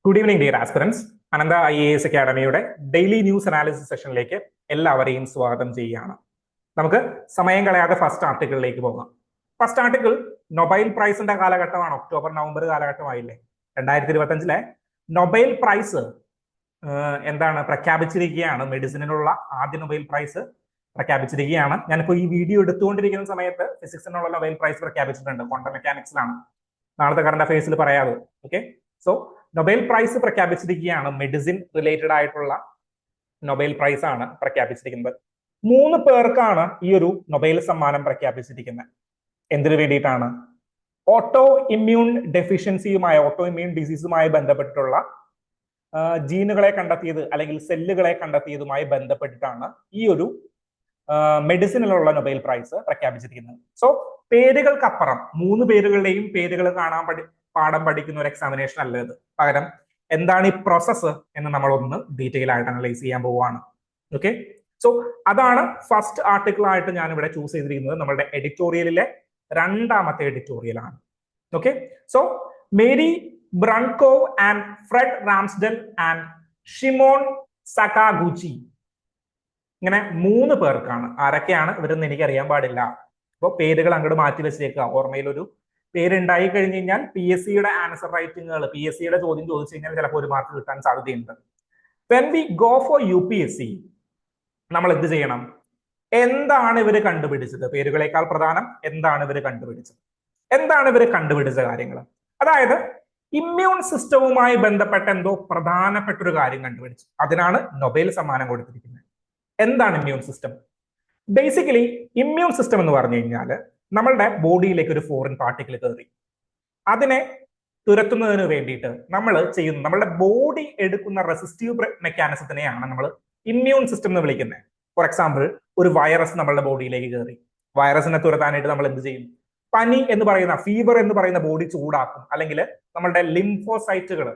Good evening dear aspirants. Anantha IAS അക്കാഡമിയുടെ daily news analysis സെഷനിലേക്ക് എല്ലാവരെയും സ്വാഗതം ചെയ്യുകയാണ്. നമുക്ക് സമയം കളയാതെ ഫസ്റ്റ് ആർട്ടിക്കിളിലേക്ക് പോകാം. ഫസ്റ്റ് ആർട്ടിക്കിൾ നൊബൈൽ പ്രൈസിന്റെ കാലഘട്ടമാണ്. ഒക്ടോബർ നവംബർ കാലഘട്ടമായില്ലേ. 2025 നൊബൈൽ പ്രൈസ് പ്രഖ്യാപിച്ചിരിക്കുകയാണ്. മെഡിസിനുള്ള ആദ്യ നൊബൈൽ പ്രൈസ് പ്രഖ്യാപിച്ചിരിക്കുകയാണ്. ഞാനിപ്പോ ഈ വീഡിയോ എടുത്തുകൊണ്ടിരിക്കുന്ന സമയത്ത് ഫിസിക്സിനുള്ള നൊബൈൽ പ്രൈസ് പ്രഖ്യാപിച്ചിട്ടുണ്ട്. ക്വാണ്ടം മെക്കാനിക്സിലാണ്. നാളത്തെ കറണ്ട് അഫയേഴ്സിൽ പറയാതെ. ഓക്കെ, സോ നൊബേൽ പ്രൈസ് പ്രഖ്യാപിച്ചിരിക്കുകയാണ്. മെഡിസിൻ റിലേറ്റഡ് ആയിട്ടുള്ള നൊബേൽ പ്രൈസ് ആണ് പ്രഖ്യാപിച്ചിരിക്കുന്നത്. 3 പേർക്കാണ് ഈ ഒരു നൊബേൽ സമ്മാനം പ്രഖ്യാപിച്ചിരിക്കുന്നത്. എന്തിനു വേണ്ടിയിട്ടാണ്? ഓട്ടോ ഇമ്മ്യൂൺ ഡെഫിഷ്യൻസിയുമായി, ഓട്ടോ ഇമ്മ്യൂൺ ഡിസീസുമായി ബന്ധപ്പെട്ടിട്ടുള്ള ജീനുകളെ കണ്ടെത്തിയത് അല്ലെങ്കിൽ സെല്ലുകളെ കണ്ടെത്തിയതുമായി ബന്ധപ്പെട്ടിട്ടാണ് ഈ ഒരു മെഡിസിനിലുള്ള നൊബേൽ പ്രൈസ് പ്രഖ്യാപിച്ചിരിക്കുന്നത്. സോ പേരുകൾക്കപ്പുറം 3 പേരുകളുടെയും പേരുകൾ പാഠം പഠിക്കുന്ന ഒരു എക്സാമിനേഷൻ അല്ല ഇത്. പകരം എന്താണ് ഈ പ്രോസസ്സ് എന്ന് നമ്മൾ ഒന്ന് ഡീറ്റെയിൽ ആയിട്ട് അനലൈസ് ചെയ്യാൻ പോവുകയാണ്. ഓക്കെ, സോ അതാണ് ഫസ്റ്റ് ആർട്ടിക്കിൾ ആയിട്ട് ഞാൻ ഇവിടെ ചൂസ് ചെയ്തിരിക്കുന്നത്. നമ്മുടെ എഡിറ്റോറിയലിലെ 2ാമത്തെ എഡിറ്റോറിയലാണ്. Okay, so Mary Brunkow and Fred Ramsdell and Shimon Sakaguchi, ഇങ്ങനെ 3 പേർക്കാണ്. ആരൊക്കെയാണ് ഇവരെന്ന് എനിക്ക് അറിയാൻ പാടില്ല. അപ്പോൾ പേരുകൾ അങ്ങോട്ട് മാറ്റി വെച്ചേക്കുക. ഓർമ്മയിൽ ഒരു പേരുണ്ടായി കഴിഞ്ഞ് കഴിഞ്ഞാൽ PSCയുടെ ആൻസർ റൈറ്റിങ്ങുകൾ, PSCയുടെ ചോദ്യം ചോദിച്ചു കഴിഞ്ഞാൽ ചിലപ്പോൾ 1 മാർക്ക് കിട്ടാൻ സാധ്യതയുണ്ട്. When we go for UPSC നമ്മൾ എന്ത് ചെയ്യണം? എന്താണ് ഇവർ കണ്ടുപിടിച്ചത്? പേരുകളേക്കാൾ പ്രധാനം എന്താണ് ഇവർ കണ്ടുപിടിച്ചത്? എന്താണ് ഇവർ കണ്ടുപിടിച്ച കാര്യങ്ങൾ? അതായത് ഇമ്മ്യൂൺ സിസ്റ്റവുമായി ബന്ധപ്പെട്ട എന്തോ പ്രധാനപ്പെട്ട ഒരു കാര്യം കണ്ടുപിടിച്ചു. അതിനാണ് നൊബേൽ സമ്മാനം കൊടുത്തിരിക്കുന്നത്. എന്താണ് immune system? Basically immune system എന്ന് പറഞ്ഞു കഴിഞ്ഞാൽ നമ്മളുടെ ബോഡിയിലേക്ക് ഒരു ഫോറിൻ പാർട്ടിക്കിൾ കയറി അതിനെ തുരത്തുന്നതിന് വേണ്ടിയിട്ട് നമ്മൾ ചെയ്യുന്ന, നമ്മളുടെ ബോഡി എടുക്കുന്ന റെസിസ്റ്റീവ് മെക്കാനിസത്തിനെയാണ് നമ്മൾ ഇമ്മ്യൂൺ സിസ്റ്റം എന്ന് വിളിക്കുന്നത്. ഫോർ എക്സാമ്പിൾ, ഒരു വൈറസ് നമ്മളുടെ ബോഡിയിലേക്ക് കയറി. വൈറസിനെ തുരത്താനായിട്ട് നമ്മൾ എന്ത് ചെയ്യും? പനി എന്ന് പറയുന്ന, ഫീവർ എന്ന് പറയുന്ന ബോഡി ചൂടാക്കും. അല്ലെങ്കിൽ നമ്മളുടെ ലിംഫോസൈറ്റുകൾ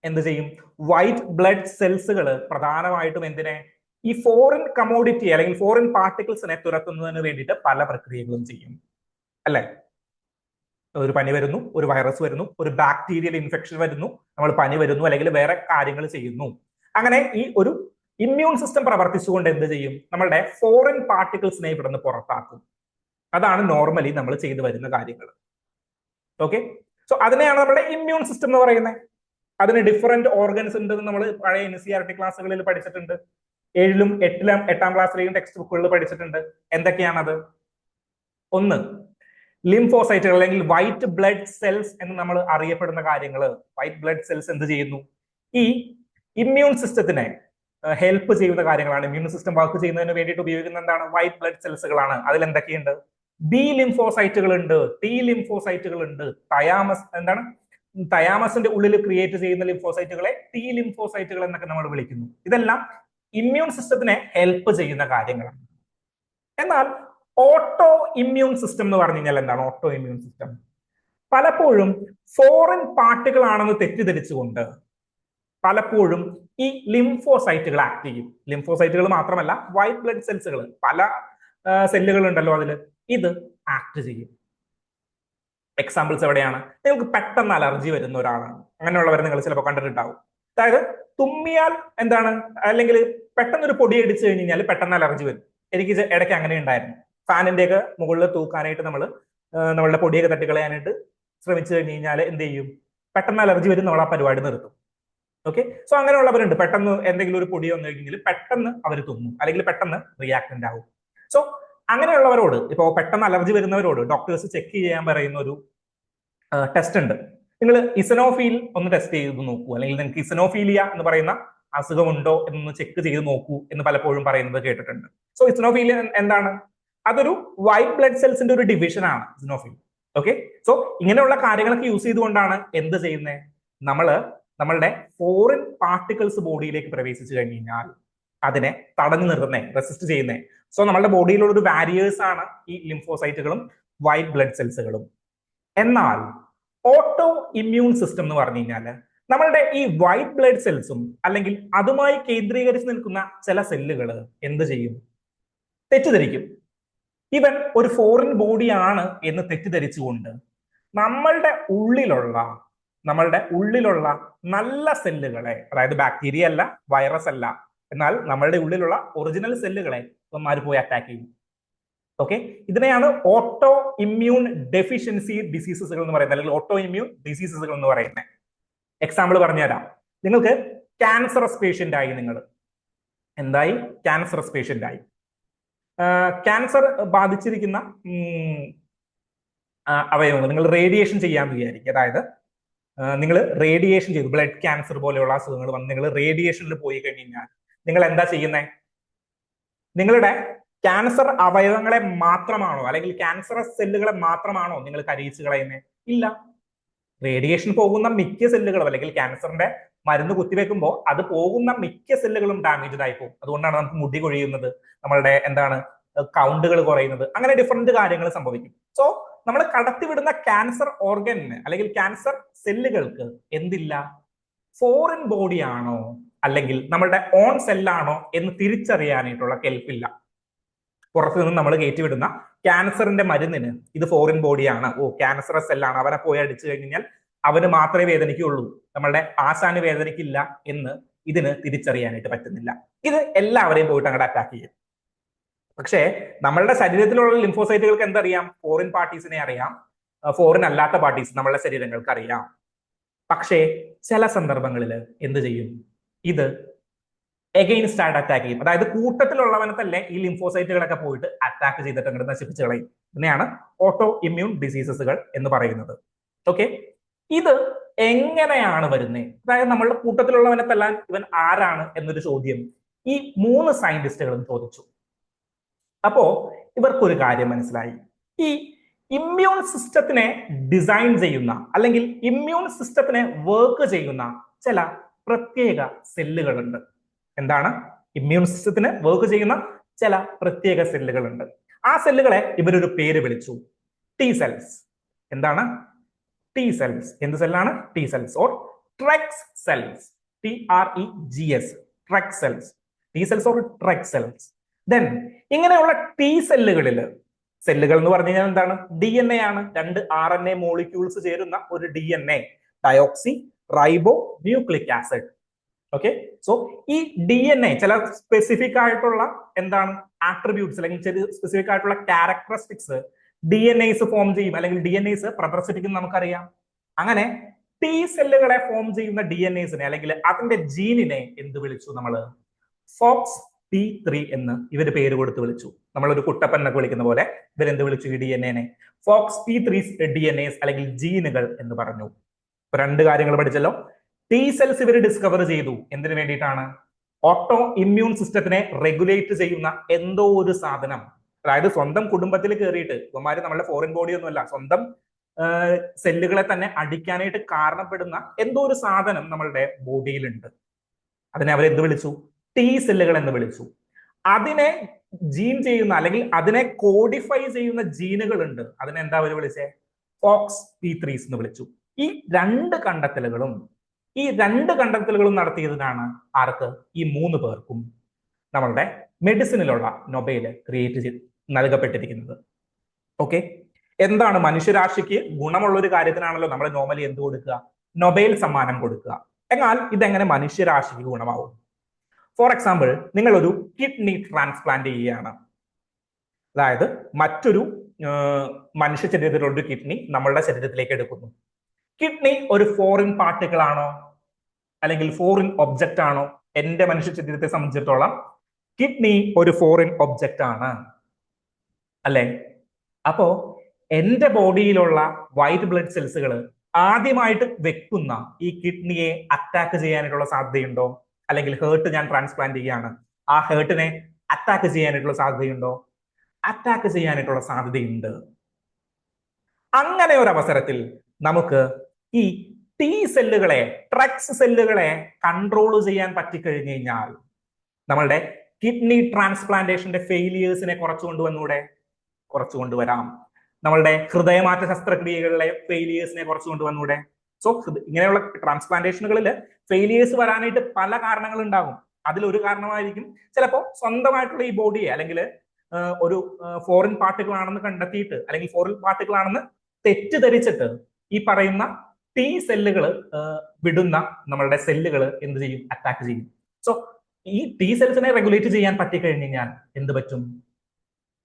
എന്ത് ചെയ്യും? വൈറ്റ് ബ്ലഡ് സെൽസുകൾ പ്രധാനമായിട്ടും എന്തിനെ? ഈ ഫോറിൻ കമോഡിറ്റി അല്ലെങ്കിൽ ഫോറിൻ പാർട്ടിക്കിൾസിനെ തുരത്തുന്നതിന് വേണ്ടിയിട്ട് പല പ്രക്രിയകളും ചെയ്യും. അല്ലെ? ഒരു പനി വരുന്നു, ഒരു വൈറസ് വരുന്നു, ഒരു ബാക്ടീരിയൽ ഇൻഫെക്ഷൻ വരുന്നു, നമ്മൾ പനി വരുന്നു, അല്ലെങ്കിൽ വേറെ കാര്യങ്ങൾ ചെയ്യുന്നു. അങ്ങനെ ഈ ഒരു ഇമ്മ്യൂൺ സിസ്റ്റം പ്രവർത്തിച്ചുകൊണ്ട് എന്ത് ചെയ്യും? നമ്മളുടെ ഫോറിൻ പാർട്ടിക്കിൾസിനെ ഇവിടുന്ന് പുറത്താക്കും. അതാണ് നോർമലി നമ്മൾ ചെയ്തു വരുന്ന കാര്യങ്ങൾ. ഓക്കെ, സോ അതിനെയാണ് നമ്മുടെ ഇമ്മ്യൂൺ സിസ്റ്റം എന്ന് പറയുന്നത്. അതിന് ഡിഫറെന്റ് ഓർഗൻസ് ഉണ്ടെന്ന് നമ്മൾ പഴയ NCERT ക്ലാസ്സുകളിൽ പഠിച്ചിട്ടുണ്ട്. 7ലും 8ാം ക്ലാസ്സിലെയും ടെക്സ്റ്റ് ബുക്കുകളിൽ പഠിച്ചിട്ടുണ്ട്. എന്തൊക്കെയാണത്? 1, ലിംഫോസൈറ്റുകൾ അല്ലെങ്കിൽ വൈറ്റ് ബ്ലഡ് സെൽസ് എന്ന് നമ്മൾ അറിയപ്പെടുന്ന കാര്യങ്ങൾ. വൈറ്റ് ബ്ലഡ് സെൽസ് എന്ത് ചെയ്യുന്നു? ഈ ഇമ്മ്യൂൺ സിസ്റ്റത്തിനെ ഹെൽപ്പ് ചെയ്യുന്ന കാര്യങ്ങളാണ്. ഇമ്മ്യൂൺ സിസ്റ്റം വർക്ക് ചെയ്യുന്നതിന് വേണ്ടിയിട്ട് ഉപയോഗിക്കുന്ന എന്താണ്? വൈറ്റ് ബ്ലഡ് സെൽസുകളാണ്. അതിൽ എന്തൊക്കെയുണ്ട്? B ലിംഫോസൈറ്റുകൾ ഉണ്ട്, T ലിംഫോസൈറ്റുകൾ ഉണ്ട്. തയാമസിന്റെ ഉള്ളിൽ ക്രിയേറ്റ് ചെയ്യുന്ന ലിംഫോസൈറ്റുകളെ T ലിംഫോസൈറ്റുകൾ എന്നൊക്കെ നമ്മൾ വിളിക്കുന്നു. ഇതെല്ലാം ഇമ്മ്യൂൺ സിസ്റ്റത്തിനെ ഹെൽപ്പ് ചെയ്യുന്ന കാര്യങ്ങളാണ്. എന്നാൽ ഓട്ടോ ഇമ്മ്യൂൺ സിസ്റ്റം എന്ന് പറഞ്ഞു കഴിഞ്ഞാൽ എന്താണ്? ഓട്ടോ ഇമ്മ്യൂൺ സിസ്റ്റം പലപ്പോഴും ഫോറിൻ പാർട്ടിക്കിൾ ആണെന്ന് തെറ്റിദ്ധരിച്ചുകൊണ്ട് പലപ്പോഴും ഈ ലിംഫോസൈറ്റുകൾ ആക്ട് ചെയ്യും. ലിംഫോസൈറ്റുകൾ മാത്രമല്ല, വൈറ്റ് ബ്ലഡ് സെൽസുകൾ, പല സെല്ലുകൾ ഉണ്ടല്ലോ അതിൽ, ഇത് ആക്ട് ചെയ്യും. എക്സാമ്പിൾസ് എവിടെയാണ്? നിങ്ങൾക്ക് പെട്ടെന്ന് അലർജി വരുന്ന ഒരാളാണ്, അങ്ങനെയുള്ളവരെ നിങ്ങൾ ചിലപ്പോൾ കണ്ടിട്ടുണ്ടാവും. അതായത് തുമ്മിയാൽ അല്ലെങ്കിൽ പെട്ടെന്ന് ഒരു പൊടി അടിച്ചു കഴിഞ്ഞ് കഴിഞ്ഞാൽ പെട്ടെന്ന് അലർജി വരും. എനിക്ക് ഇടയ്ക്ക് അങ്ങനെ ഉണ്ടായിരുന്നു. ഫാനിന്റെ ഒക്കെ മുകളിൽ തൂക്കാനായിട്ട് നമ്മളുടെ പൊടിയൊക്കെ തട്ടിക്കളയാനായിട്ട് ശ്രമിച്ചു കഴിഞ്ഞ് കഴിഞ്ഞാൽ എന്ത് ചെയ്യും? പെട്ടെന്ന് അലർജി വരും, നമ്മൾ ആ പരിപാടി നിർത്തും. ഓക്കെ, സോ അങ്ങനെയുള്ളവരുണ്ട്. പെട്ടെന്ന് എന്തെങ്കിലും ഒരു പൊടി വന്നു കഴിഞ്ഞെങ്കിൽ പെട്ടെന്ന് അവർ തുമ്മും, അല്ലെങ്കിൽ പെട്ടെന്ന് റിയാക്ടന്റ് ആവും. സോ അങ്ങനെയുള്ളവരോട്, ഇപ്പോൾ പെട്ടെന്ന് അലർജി വരുന്നവരോട് ഡോക്ടേഴ്സ് ചെക്ക് ചെയ്യാൻ പറയുന്ന ഒരു ടെസ്റ്റ് ഉണ്ട്. നിങ്ങൾ ഇസനോഫീൽ ഒന്ന് ടെസ്റ്റ് ചെയ്ത് നോക്കൂ, അല്ലെങ്കിൽ നിങ്ങൾക്ക് ഇസനോഫീലിയ എന്ന് പറയുന്ന അസുഖമുണ്ടോ എന്നൊന്ന് ചെക്ക് ചെയ്ത് നോക്കൂ എന്ന് പലപ്പോഴും പറയുന്നത് കേട്ടിട്ടുണ്ട്. സോ ഇസനോഫീലിയ എന്താണ്? അതൊരു വൈറ്റ് ബ്ലഡ് സെൽസിന്റെ ഒരു ഡിവിഷൻ ആണ് ഇസനോഫീൽ. ഓക്കെ, സോ ഇങ്ങനെയുള്ള കാര്യങ്ങളൊക്കെ യൂസ് ചെയ്തുകൊണ്ടാണ് എന്ത് ചെയ്യുന്നത്? നമ്മളുടെ ഫോറിൻ പാർട്ടിക്കിൾസ് ബോഡിയിലേക്ക് പ്രവേശിച്ചു കഴിഞ്ഞ് കഴിഞ്ഞാൽ അതിനെ തടഞ്ഞു നിർത്തുന്നേ, റെസിസ്റ്റ് ചെയ്യുന്നേ. സോ നമ്മളുടെ ബോഡിയിലുള്ള ഒരു ബാരിയേഴ്സ് ആണ് ഈ ലിംഫോസൈറ്റുകളും വൈറ്റ് ബ്ലഡ് സെൽസുകളും. എന്നാൽ ഓട്ടോ ഇമ്മ്യൂൺ സിസ്റ്റം എന്ന് പറഞ്ഞു കഴിഞ്ഞാൽ നമ്മളുടെ ഈ വൈറ്റ് ബ്ലഡ് സെൽസും അല്ലെങ്കിൽ അതുമായി കേന്ദ്രീകരിച്ച് നിൽക്കുന്ന ചില സെല്ലുകൾ എന്ത് ചെയ്യും? തെറ്റിദ്ധരിക്കും. ഇവൻ ഒരു ഫോറിൻ ബോഡിയാണ് എന്ന് തെറ്റിദ്ധരിച്ചുകൊണ്ട് നമ്മളുടെ ഉള്ളിലുള്ള നമ്മളുടെ ഉള്ളിലുള്ള നല്ല സെല്ലുകളെ, അതായത് ബാക്ടീരിയ അല്ല, വൈറസ് അല്ല, എന്നാൽ നമ്മളുടെ ഉള്ളിലുള്ള ഒറിജിനൽ സെല്ലുകളെ ഇവന്മാർ പോയി അറ്റാക്ക് ചെയ്യും. ഓക്കെ, ഇതിനെയാണ് ഓട്ടോ ഇമ്മ്യൂൺ ഡെഫിഷ്യൻസി ഡിസീസസുകൾ എന്ന് പറയുന്നത്, അല്ലെങ്കിൽ ഓട്ടോ ഇമ്മ്യൂൺ ഡിസീസസുകൾ എന്ന് പറയുന്നത്. എക്സാമ്പിൾ പറഞ്ഞുതരാം. നിങ്ങൾക്ക് ക്യാൻസറസ് പേഷ്യന്റ് ആയി, നിങ്ങൾ എന്തായി? ക്യാൻസറസ് പേഷ്യന്റ് ആയി. ക്യാൻസർ ബാധിച്ചിരിക്കുന്ന അവയവങ്ങൾ നിങ്ങൾ റേഡിയേഷൻ ചെയ്യാന്ന് വിചാരിക്കും. അതായത് നിങ്ങൾ റേഡിയേഷൻ ചെയ്തു, ബ്ലഡ് ക്യാൻസർ പോലെയുള്ള അസുഖങ്ങൾ വന്ന് നിങ്ങൾ റേഡിയേഷനിൽ പോയി കഴിഞ്ഞാൽ നിങ്ങൾ എന്താ ചെയ്യുന്നത്? നിങ്ങളുടെ ക്യാൻസർ അവയവങ്ങളെ മാത്രമാണോ, അല്ലെങ്കിൽ ക്യാൻസറസ് സെല്ലുകളെ മാത്രമാണോ നിങ്ങൾ കരിയിച്ച് കളയുന്നത്? ഇല്ല. റേഡിയേഷൻ പോകുന്ന മിക്ക സെല്ലുകളും, അല്ലെങ്കിൽ ക്യാൻസറിന്റെ മരുന്ന് കുത്തിവെക്കുമ്പോൾ അത് പോകുന്ന മിക്ക സെല്ലുകളും ഡാമേജ്ഡ് ആയി പോകും. അതുകൊണ്ടാണ് നമുക്ക് മുടി കൊഴിയുന്നത്, നമ്മളുടെ എന്താണ് കൗണ്ടുകൾ കുറയുന്നത്, അങ്ങനെ ഡിഫറെന്റ് കാര്യങ്ങൾ സംഭവിക്കും. സോ നമ്മൾ കടത്തിവിടുന്ന ക്യാൻസർ ഓർഗനിന് അല്ലെങ്കിൽ ക്യാൻസർ സെല്ലുകൾക്ക് എന്തില്ല? ഫോറിൻ ബോഡി ആണോ അല്ലെങ്കിൽ നമ്മളുടെ ഓൺ സെല്ലാണോ എന്ന് തിരിച്ചറിയാനായിട്ടുള്ള കെൽപ്പില്ല. പുറത്തു നിന്ന് നമ്മൾ കയറ്റിവിടുന്ന ക്യാൻസറിന്റെ മരുന്നിന് ഇത് ഫോറിൻ ബോഡിയാണ്, ഓ ക്യാൻസറസ് സെല്ലാണ്, അവനെ പോയി അടിച്ചു കഴിഞ്ഞാൽ അവന് മാത്രമേ വേദനിക്കുള്ളൂ, നമ്മളുടെ ആശാന് വേദനിക്കില്ല എന്ന് ഇതിന് തിരിച്ചറിയാനായിട്ട് പറ്റുന്നില്ല. ഇത് എല്ലാവരെയും പോയിട്ട് അങ്ങോട്ട് അറ്റാക്ക് ചെയ്യും. പക്ഷേ നമ്മളുടെ ശരീരത്തിലുള്ള ലിംഫോസൈറ്റുകൾക്ക് എന്തറിയാം? ഫോറിൻ പാർട്ടീസിനെ അറിയാം, ഫോറിൻ അല്ലാത്ത പാർട്ടീസ് നമ്മളുടെ ശരീരങ്ങൾക്ക് അറിയാം. പക്ഷേ ചില സന്ദർഭങ്ങളിൽ എന്ത് ചെയ്യും? ഇത് എഗെയിൻസ്റ്റ് ആയിട്ട് അറ്റാക്ക് ചെയ്യും. അതായത് കൂട്ടത്തിലുള്ളവനെ തന്നെ ഈ ലിംഫോസൈറ്റുകളൊക്കെ പോയിട്ട് അറ്റാക്ക് ചെയ്തിട്ട് അങ്ങോട്ട് നശിപ്പിച്ച് കളയും. ഇതിനെയാണ് ഓട്ടോ ഇമ്മ്യൂൺ ഡിസീസസുകൾ എന്ന് പറയുന്നത്. ഓക്കെ, ഇത് എങ്ങനെയാണ് വരുന്നത്? അതായത് നമ്മളുടെ കൂട്ടത്തിലുള്ളവനെ തല്ലാൻ ഇവൻ ആരാണ് എന്നൊരു ചോദ്യം ഈ 3 സയന്റിസ്റ്റുകളും ചോദിച്ചു. അപ്പോ ഇവർക്കൊരു കാര്യം മനസ്സിലായി. ഈ ഇമ്മ്യൂൺ സിസ്റ്റത്തിനെ ഡിസൈൻ ചെയ്യുന്ന അല്ലെങ്കിൽ ഇമ്മ്യൂൺ സിസ്റ്റത്തിനെ വർക്ക് ചെയ്യുന്ന ചില പ്രത്യേക സെല്ലുകളുണ്ട്. എന്താണ്? ഇമ്മ്യൂൺ സിസ്റ്റത്തിന് വർക്ക് ചെയ്യുന്ന ചില പ്രത്യേക സെല്ലുകളുണ്ട്. ആ സെല്ലുകളെ ഇവരൊരു പേര് വിളിച്ചു, ടി സെൽസ്. എന്താണ്? T cells. എന്ത് സെല്ലാണ്? T cells or Tregs cells. TREGS, Tregs cells. T cells or Tregs cells. Then ഇങ്ങനെയുള്ള ടി സെല്ലുകളില്, സെല്ലുകൾ എന്ന് പറഞ്ഞു കഴിഞ്ഞാൽ എന്താണ്? DNA ആണ്. 2 RNA മോളിക്യൂൾസ് ചേരുന്ന ഒരു DNA, deoxy റൈബോ nucleic acid. Okay, so ഈ DNA ചില സ്പെസിഫിക് ആയിട്ടുള്ള എന്താണ് ആട്രിബ്യൂട്ട്സ് അല്ലെങ്കിൽ ചില സ്പെസിഫിക് ആയിട്ടുള്ള ക്യാരക്ടറിസ്റ്റിക്സ് DNAs ഫോം ചെയ്യും, അല്ലെങ്കിൽ DNAs പ്രദർശിപ്പിക്കും നമുക്കറിയാം. അങ്ങനെ ടി സെല്ലുകളെ ഫോം ചെയ്യുന്ന DNAസിനെ അല്ലെങ്കിൽ അതിന്റെ ജീനിനെ എന്ത് വിളിച്ചു? നമ്മള് FOXP3 എന്ന് ഇവര് പേര് കൊടുത്ത് വിളിച്ചു. നമ്മളൊരു കുട്ടപ്പൻ എന്നൊക്കെ വിളിക്കുന്ന പോലെ ഇവരെന്ത് വിളിച്ചു? ഈ DNA FOXP3 DNAs അല്ലെങ്കിൽ ജീനുകൾ എന്ന് പറഞ്ഞു. ഇപ്പൊ 2 കാര്യങ്ങൾ പഠിച്ചല്ലോ. ടി സെൽസ് ഇവർ ഡിസ്കവർ ചെയ്തു. എന്തിനു വേണ്ടിയിട്ടാണ്? ഓട്ടോ ഇമ്മ്യൂൺ സിസ്റ്റത്തിനെ റെഗുലേറ്റ് ചെയ്യുന്ന എന്തോ ഒരു സാധനം. അതായത് സ്വന്തം കുടുംബത്തിൽ കയറിയിട്ട്, ഇവന്മാര് നമ്മളുടെ ഫോറിൻ ബോഡി ഒന്നുമല്ല, സ്വന്തം സെല്ലുകളെ തന്നെ അടിക്കാനായിട്ട് കാരണപ്പെടുന്ന എന്തോ ഒരു സാധനം നമ്മളുടെ ബോഡിയിലുണ്ട്. അതിനെ അവരെന്ത് വിളിച്ചു? ടി സെല്ലുകൾ എന്ന് വിളിച്ചു. അതിനെ ജീൻ ചെയ്യുന്ന അല്ലെങ്കിൽ അതിനെ കോഡിഫൈ ചെയ്യുന്ന ജീനുകളുണ്ട്. അതിനെ എന്താ അവർ വിളിച്ചേ? FOXP3 എന്ന് വിളിച്ചു. ഈ 2 കണ്ടെത്തലുകളും നടത്തിയതിനാണ് ആർക്ക്? ഈ 3 പേർക്കും നമ്മളുടെ മെഡിസിനിലുള്ള നൊബേൽ നൽകപ്പെട്ടിരിക്കുന്നത്. ഓക്കെ, എന്താണ്? മനുഷ്യരാശിക്ക് ഗുണമുള്ള ഒരു കാര്യത്തിനാണല്ലോ നമ്മൾ നോർമലി എന്ത് കൊടുക്കുക? നൊബേൽ സമ്മാനം കൊടുക്കുക. എന്നാൽ ഇതെങ്ങനെ മനുഷ്യരാശിക്ക് ഗുണമാവും? ഫോർ എക്സാമ്പിൾ, നിങ്ങൾ ഒരു കിഡ്നി ട്രാൻസ്പ്ലാന്റ് ചെയ്യുകയാണ്. അതായത് മറ്റൊരു മനുഷ്യ ശരീരത്തിലുള്ള ഒരു കിഡ്നി നമ്മളുടെ ശരീരത്തിലേക്ക് എടുക്കുന്നു. കിഡ്നി ഒരു ഫോറിൻ പാർട്ടിക്കിൾ ആണോ അല്ലെങ്കിൽ ഫോറിൻ ഒബ്ജക്റ്റ് ആണോ? എന്റെ മനുഷ്യ ശരീരത്തെ സംബന്ധിച്ചിടത്തോളം കിഡ്നി ഒരു ഫോറിൻ ഒബ്ജക്റ്റ് ആണ്, അല്ലെ? അപ്പോ എന്റെ ബോഡിയിലുള്ള വൈറ്റ് ബ്ലഡ് സെൽസുകൾ ആദ്യമായിട്ട് വെക്കുന്ന ഈ കിഡ്നിയെ അറ്റാക്ക് ചെയ്യാനായിട്ടുള്ള സാധ്യതയുണ്ടോ? അല്ലെങ്കിൽ ഹേർട്ട് ഞാൻ ട്രാൻസ്പ്ലാന്റ് ചെയ്യുകയാണ്, ആ ഹേർട്ടിനെ അറ്റാക്ക് ചെയ്യാനായിട്ടുള്ള സാധ്യതയുണ്ടോ? അറ്റാക്ക് ചെയ്യാനായിട്ടുള്ള സാധ്യതയുണ്ട്. അങ്ങനെ ഒരു അവസരത്തിൽ നമുക്ക് ഈ ടി സെല്ലുകളെ, ട്രെക്സ് സെല്ലുകളെ കൺട്രോൾ ചെയ്യാൻ പറ്റിക്കഴിഞ്ഞു കഴിഞ്ഞാൽ നമ്മളുടെ കിഡ്നി ട്രാൻസ്പ്ലാന്റേഷന്റെ ഫെയിലിയേഴ്സിനെ കുറച്ചു കൊണ്ടുവരാം. നമ്മളുടെ ഹൃദയമാറ്റ ശസ്ത്രക്രിയകളിലെ ഫെയിലിയേഴ്സിനെ കുറച്ചു കൊണ്ടുവന്നൂടെ? സോ ഇങ്ങനെയുള്ള ട്രാൻസ്പ്ലാന്റേഷനുകളിൽ ഫെയിലിയേഴ്സ് വരാനായിട്ട് പല കാരണങ്ങൾ ഉണ്ടാകും. അതിലൊരു കാരണമായിരിക്കും ചിലപ്പോൾ സ്വന്തമായിട്ടുള്ള ഈ ബോഡിയെ അല്ലെങ്കിൽ ഒരു ഫോറിൻ പാർട്ടിക്കിൾ ആണെന്ന് കണ്ടെത്തിയിട്ട് അല്ലെങ്കിൽ ഫോറിൻ പാർട്ടിക്കിൾ ആണെന്ന് തെറ്റിദ്ധരിച്ചിട്ട് ഈ പറയുന്ന ടി സെല്ലുകൾ വിടുന്ന നമ്മളുടെ സെല്ലുകൾ എന്ത് ചെയ്യും? അറ്റാക്ക് ചെയ്യും. സോ ഈ ടി സെൽസിനെ റെഗുലേറ്റ് ചെയ്യാൻ പറ്റിക്കഴിഞ്ഞ് കഴിഞ്ഞാൽ എന്ത് പറ്റും?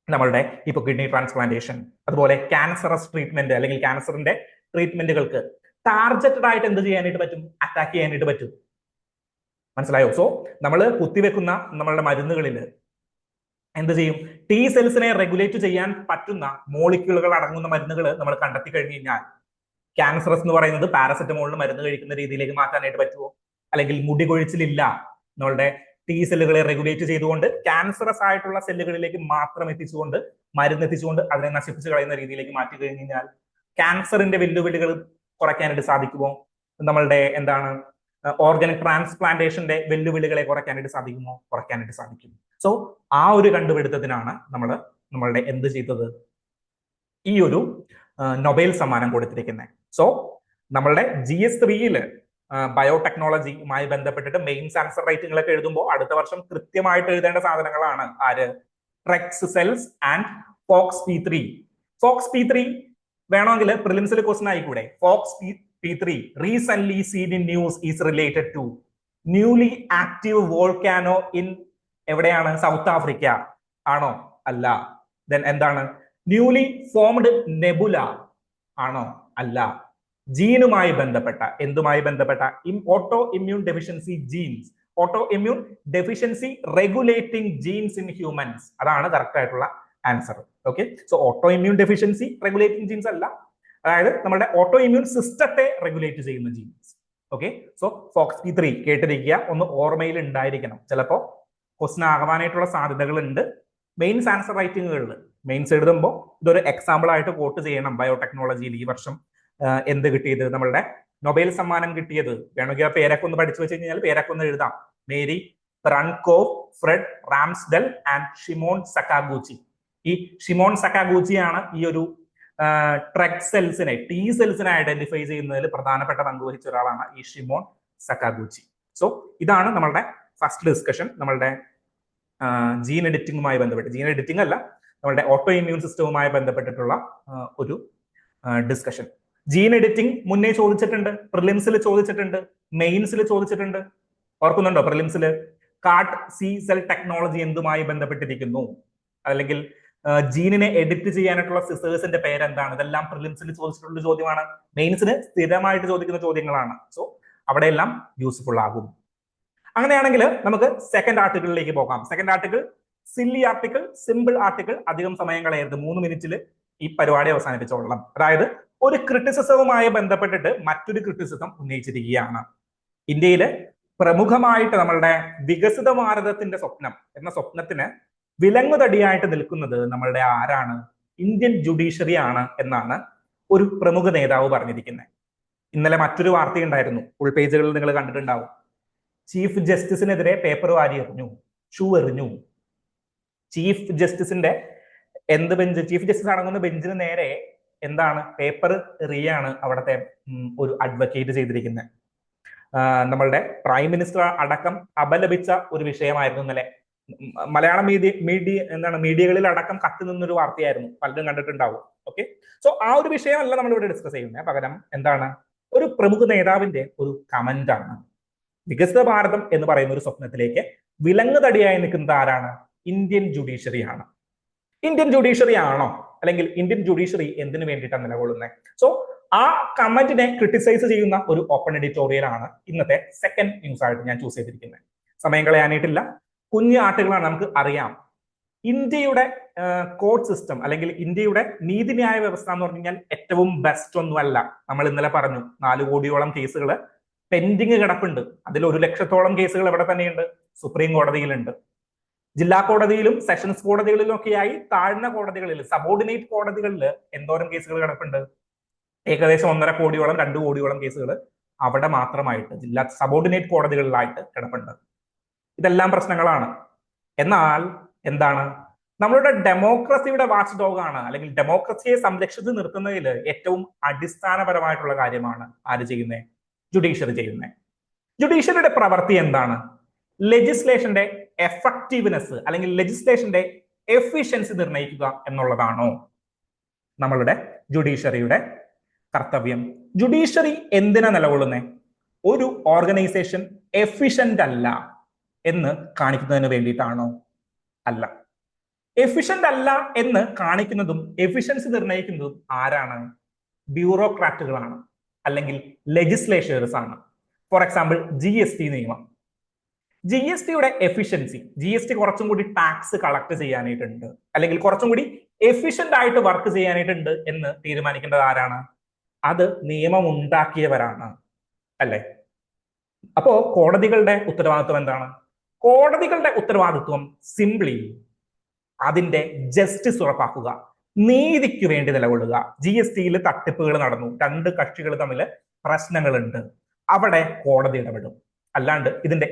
നമ്മളുടെ ഇപ്പൊ കിഡ്നി ട്രാൻസ്പ്ലാന്റേഷൻ, അതുപോലെ ക്യാൻസറസ് ട്രീറ്റ്മെന്റ് അല്ലെങ്കിൽ ക്യാൻസറിന്റെ ട്രീറ്റ്മെന്റുകൾക്ക് ടാർഗറ്റഡ് ആയിട്ട് എന്ത് ചെയ്യാനായിട്ട് പറ്റും? അറ്റാക്ക് ചെയ്യാനായിട്ട് പറ്റും. മനസ്സിലായോ? സോ നമ്മൾ കുത്തിവെക്കുന്ന നമ്മളുടെ മരുന്നുകളിൽ എന്ത് ചെയ്യും? ടി സെൽസിനെ റെഗുലേറ്റ് ചെയ്യാൻ പറ്റുന്ന മോളിക്യൂളുകൾ അടങ്ങുന്ന മരുന്നുകൾ നമ്മൾ കണ്ടെത്തി കഴിഞ്ഞു കഴിഞ്ഞാൽ ക്യാൻസറസ് എന്ന് പറയുന്നത് പാരസെറ്റമോളിന് മരുന്ന് കഴിക്കുന്ന രീതിയിലേക്ക് മാറ്റാനായിട്ട് പറ്റുമോ? അല്ലെങ്കിൽ മുടി കൊഴിച്ചിലില്ല, നമ്മളുടെ ടി സെല്ലുകളെ റെഗുലേറ്റ് ചെയ്തുകൊണ്ട് ക്യാൻസറസ് ആയിട്ടുള്ള സെല്ലുകളിലേക്ക് മാത്രം എത്തിച്ചുകൊണ്ട് മരുന്ന് എത്തിച്ചുകൊണ്ട് അതിനെ നശിപ്പിച്ച് കളയുന്ന രീതിയിലേക്ക് മാറ്റി കഴിഞ്ഞു കഴിഞ്ഞാൽ ക്യാൻസറിന്റെ വെല്ലുവിളികൾ കുറയ്ക്കാനായിട്ട് സാധിക്കുമോ? നമ്മളുടെ എന്താണ് ഓർഗൻ ട്രാൻസ്പ്ലാന്റേഷന്റെ വെല്ലുവിളികളെ കുറയ്ക്കാനായിട്ട് സാധിക്കുമോ? കുറയ്ക്കാനായിട്ട് സാധിക്കും. സോ ആ ഒരു കണ്ടുപിടുത്തത്തിനാണ് നമ്മളുടെ എന്ത് ചെയ്തത്? ഈ ഒരു നൊബേൽ സമ്മാനം കൊടുത്തിരിക്കുന്നത്. സോ നമ്മളുടെ GS3 ബയോടെക്നോളജിയുമായി ബന്ധപ്പെട്ടിട്ട് മെയിൻസ് ആൻസർ റൈറ്റിംഗിലൊക്കെ എഴുതുമ്പോൾ അടുത്ത വർഷം കൃത്യമായിട്ട് എഴുതേണ്ട സാധനങ്ങളാണ് ആര്? Treks cells and FOXP3. FOXP3 വേണമെങ്കിൽ പ്രിലിംസിൽ ക്വസ്റ്റൻ ആയിക്കൂടെ? FOXP3 recently seen in news is related to newly active volcano in എവിടെയാണ്? സൗത്ത് ആഫ്രിക്ക ആണോ? അല്ല. ദെൻ എന്താണ്? ന്യൂലി ഫോംഡ് നെബുല ആണോ? അല്ല. ജീനുമായി ബന്ധപ്പെട്ട, എന്തുമായി ബന്ധപ്പെട്ട? Autoimmune deficiency genes, autoimmune deficiency regulating genes in humans, അതാണ് കറക്റ്റ് ആയിട്ടുള്ള answer. Okay, so autoimmune deficiency regulating genes അല്ല, അതായത് നമ്മുടെ ഓട്ടോ ഇമ്മ്യൂൺ സിസ്റ്റത്തെ റെഗുലേറ്റ് ചെയ്യുന്ന ജീൻസ്. ഓക്കെ, സോ FOXP3 കേട്ടിരിക്കുക, ഒന്ന് ഓർമ്മയിൽ ഉണ്ടായിരിക്കണം. ചിലപ്പോ ക്വസ്റ്റൻ ആകാനായിട്ടുള്ള സാധ്യതകൾ ഉണ്ട് മെയിൻസ് ആൻസർ റൈറ്റിംഗുകളിൽ. മെയിൻസ് എഴുതുമ്പോൾ ഇതൊരു എക്സാമ്പിൾ ആയിട്ട് കോട്ട് ചെയ്യണം. ബയോടെക്നോളജിയിൽ ഈ വർഷം എന്ത് കിട്ടിയത്? നമ്മളുടെ നൊബേൽ സമ്മാനം കിട്ടിയത്. വേണമെങ്കിൽ ആ പേരൊക്കെ ഒന്ന് പഠിച്ചു വെച്ച് കഴിഞ്ഞാൽ പേരൊക്കെ ഒന്ന് എഴുതാം. Mary Brunkow, Fred Ramsdell and Shimon Sakaguchi. ഈ ഷിമോൺ സക്കാഗൂച്ചിയാണ് ഈ ഒരു ട്രെക് സെൽസിനെ, ടി സെൽസിനെ ഐഡന്റിഫൈ ചെയ്യുന്നതിൽ പ്രധാനപ്പെട്ട പങ്ക് വഹിച്ച ഒരാളാണ് ഈ ഷിമോൺ സക്കാഗൂച്ചി. സോ ഇതാണ് നമ്മളുടെ ഫസ്റ്റ് ഡിസ്കഷൻ, നമ്മളുടെ ജീൻ എഡിറ്റിംഗുമായി ബന്ധപ്പെട്ട്, ജീൻ എഡിറ്റിംഗ് അല്ല, നമ്മളുടെ ഓട്ടോ ഇമ്മ്യൂൺ സിസ്റ്റവുമായി ബന്ധപ്പെട്ടിട്ടുള്ള ഒരു ഡിസ്കഷൻ. ജീൻ എഡിറ്റിംഗ് മുന്നേ ചോദിച്ചിട്ടുണ്ട്, പ്രിലിംസിൽ ചോദിച്ചിട്ടുണ്ട്, മെയിൻസിൽ ചോദിച്ചിട്ടുണ്ട്. ഓർക്കുന്നുണ്ടോ? പ്രിലിംസിൽ കാർട്ട് സി സെൽ ടെക്നോളജി എന്തുമായി ബന്ധപ്പെട്ടിരിക്കുന്നു, അല്ലെങ്കിൽ ജീനിനെ എഡിറ്റ് ചെയ്യാനായിട്ടുള്ള സിസേഴ്സിന്റെ പേരെന്താണ്? ഇതെല്ലാം പ്രിലിംസിൽ ചോദിച്ചിട്ടുള്ള ചോദ്യമാണ്, മെയിൻസിന് സ്ഥിരമായിട്ട് ചോദിക്കുന്ന ചോദ്യങ്ങളാണ്. സോ അവിടെയെല്ലാം യൂസ്ഫുൾ ആകും. അങ്ങനെയാണെങ്കിൽ നമുക്ക് സെക്കൻഡ് ആർട്ടിക്കിളിലേക്ക് പോകാം. Second article silly article, simple article. അധികം സമയം കളയരുത്, 3 മിനിറ്റിൽ ഈ പരിപാടി അവസാനിപ്പിച്ചോളാം. അതായത് ഒരു ക്രിറ്റിസിസവുമായി ബന്ധപ്പെട്ടിട്ട് മറ്റൊരു ക്രിറ്റിസിസം ഉന്നയിച്ചിരിക്കുകയാണ്. ഇന്ത്യയില് പ്രമുഖമായിട്ട് നമ്മളുടെ വികസിത ഭാരതത്തിന്റെ സ്വപ്നം എന്ന സ്വപ്നത്തിന് വിലങ്ങുതടിയായിട്ട് നിൽക്കുന്നത് നമ്മളുടെ ആരാണ്? ഇന്ത്യൻ ജുഡീഷ്യറി ആണ് എന്നാണ് ഒരു പ്രമുഖ നേതാവ് പറഞ്ഞിരിക്കുന്നത്. ഇന്നലെ മറ്റൊരു വാർത്തയുണ്ടായിരുന്നു, ഫുൾ പേജുകളിൽ നിങ്ങൾ കണ്ടിട്ടുണ്ടാവും. ചീഫ് ജസ്റ്റിസിനെതിരെ പേപ്പർ വാരി എറിഞ്ഞു, ഷൂ എറിഞ്ഞു. ചീഫ് ജസ്റ്റിസിന്റെ ബെഞ്ച്, ചീഫ് ജസ്റ്റിസ് അടങ്ങുന്ന ബെഞ്ചിന് നേരെ എന്താണ്? പേപ്പർ എറിയാണ് അവിടുത്തെ ഒരു അഡ്വക്കേറ്റ് ചെയ്തിരിക്കുന്നത്. നമ്മളുടെ പ്രൈം മിനിസ്റ്റർ അടക്കം അപലപിച്ച ഒരു വിഷയമായിരുന്നു ഇന്നലെ. മലയാളം മീഡിയകളിൽ അടക്കം കത്തി നിന്നൊരു വാർത്തയായിരുന്നു, പലരും കണ്ടിട്ടുണ്ടാവും. ഓക്കെ, സോ ആ ഒരു വിഷയമല്ല നമ്മൾ ഇവിടെ ഡിസ്കസ് ചെയ്യുന്നത്. പകരം എന്താണ്? ഒരു പ്രമുഖ നേതാവിന്റെ ഒരു കമന്റ് ആണ്. വികസിത ഭാരതം എന്ന് പറയുന്ന ഒരു സ്വപ്നത്തിലേക്ക് വിലങ്ങുതടിയായി നിൽക്കുന്നത് ആരാണ്? ഇന്ത്യൻ ജുഡീഷ്യറി ആണ്. ഇന്ത്യൻ ജുഡീഷ്യറി ആണോ? അല്ലെങ്കിൽ ഇന്ത്യൻ ജുഡീഷ്യറി എന്തിനു വേണ്ടിയിട്ടാണ് നിലകൊള്ളുന്നത്? സോ ആ കമന്റിനെ ക്രിട്ടിസൈസ് ചെയ്യുന്ന ഒരു ഓപ്പൺ എഡിറ്റോറിയൽ ആണ് ഇന്നത്തെ സെക്കൻഡ് ന്യൂസ് ആയിട്ട് ഞാൻ ചൂസ് ചെയ്തിരിക്കുന്നത്. സമയം കളയാനായിട്ടില്ല, കുഞ്ഞു ആർട്ടിക്കിളാണ്. നമുക്ക് അറിയാം ഇന്ത്യയുടെ കോർട്ട് സിസ്റ്റം അല്ലെങ്കിൽ ഇന്ത്യയുടെ നീതിന്യായ വ്യവസ്ഥ എന്ന് പറഞ്ഞു കഴിഞ്ഞാൽ ഏറ്റവും ബെസ്റ്റ് ഒന്നുമല്ല. നമ്മൾ ഇന്നലെ പറഞ്ഞു 4 കോടിയോളം കേസുകൾ പെൻഡിങ് കിടപ്പുണ്ട്. അതിൽ 1 ലക്ഷത്തോളം കേസുകൾ എവിടെ തന്നെയുണ്ട്? സുപ്രീം കോടതിയിലുണ്ട്. ജില്ലാ കോടതിയിലും സെഷൻസ് കോടതികളിലും ഒക്കെയായി താഴ്ന്ന കോടതികളിൽ, സബോർഡിനേറ്റ് കോടതികളിൽ എന്തോരം കേസുകൾ കിടപ്പുണ്ട്? ഏകദേശം 1.5 കോടിയോളം 2 കോടിയോളം കേസുകൾ അവിടെ മാത്രമായിട്ട് ജില്ലാ സബോർഡിനേറ്റ് കോടതികളിലായിട്ട് കിടപ്പുണ്ട്. ഇതെല്ലാം പ്രശ്നങ്ങളാണ്. എന്നാൽ എന്താണ്? നമ്മളുടെ ഡെമോക്രസിയുടെ വാച്ച് ഡോഗാണ്, അല്ലെങ്കിൽ ഡെമോക്രസിയെ സംരക്ഷിച്ച് നിർത്തുന്നതിൽ ഏറ്റവും അടിസ്ഥാനപരമായിട്ടുള്ള കാര്യമാണ് ആര് ചെയ്യുന്നത്? ജുഡീഷ്യറി ചെയ്യുന്നത്. ജുഡീഷ്യറിയുടെ പ്രവൃത്തി എന്താണ്? ലെജിസ്ലേഷന്റെ എഫക്റ്റീവ്നെസ് അല്ലെങ്കിൽ ലെജിസ്ലേഷന്റെ എഫിഷ്യൻസി നിർണ്ണയിക്കുക എന്നുള്ളതാണോ നമ്മളുടെ ജുഡീഷ്യറിയുടെ കർത്തവ്യം? ജുഡീഷ്യറി എന്തിനാ നിലകൊള്ളുന്നേ? ഒരു ഓർഗനൈസേഷൻ എഫിഷ്യന്റ് അല്ല എന്ന് കാണിക്കുന്നതിന് വേണ്ടിയിട്ടാണോ? അല്ല. എഫിഷ്യന്റ് അല്ല എന്ന് കാണിക്കുന്നതും എഫിഷ്യൻസി നിർണ്ണയിക്കുന്നതും ആരാണ്? ബ്യൂറോക്രാറ്റുകളാണ്, അല്ലെങ്കിൽ ലെജിസ്ലേച്ചേഴ്സ് ആണ്. ഫോർ എക്സാമ്പിൾ GST നിയമം. GSTയുടെ എഫിഷ്യൻസി, GST കുറച്ചും കൂടി ടാക്സ് കളക്ട് ചെയ്യാനായിട്ടുണ്ട്, അല്ലെങ്കിൽ കുറച്ചും കൂടി എഫിഷ്യന്റ് ആയിട്ട് വർക്ക് ചെയ്യാനായിട്ടുണ്ട് എന്ന് തീരുമാനിക്കേണ്ടത് ആരാണ്? അത് നിയമം ഉണ്ടാക്കിയവരാണ്, അല്ലെ? അപ്പോ കോടതികളുടെ ഉത്തരവാദിത്വം എന്താണ്? കോടതികളുടെ ഉത്തരവാദിത്വം സിംപ്ലി അതിന്റെ ജസ്റ്റിസ് ഉറപ്പാക്കുക, നീതിക്ക് വേണ്ടി നിലകൊള്ളുക. GSTയിൽ തട്ടിപ്പുകൾ നടന്നു, രണ്ട് കക്ഷികൾ തമ്മിൽ പ്രശ്നങ്ങളുണ്ട്, അവിടെ കോടതി ഇടപെടും. അല്ലാണ്ട് ഇതിന്റെ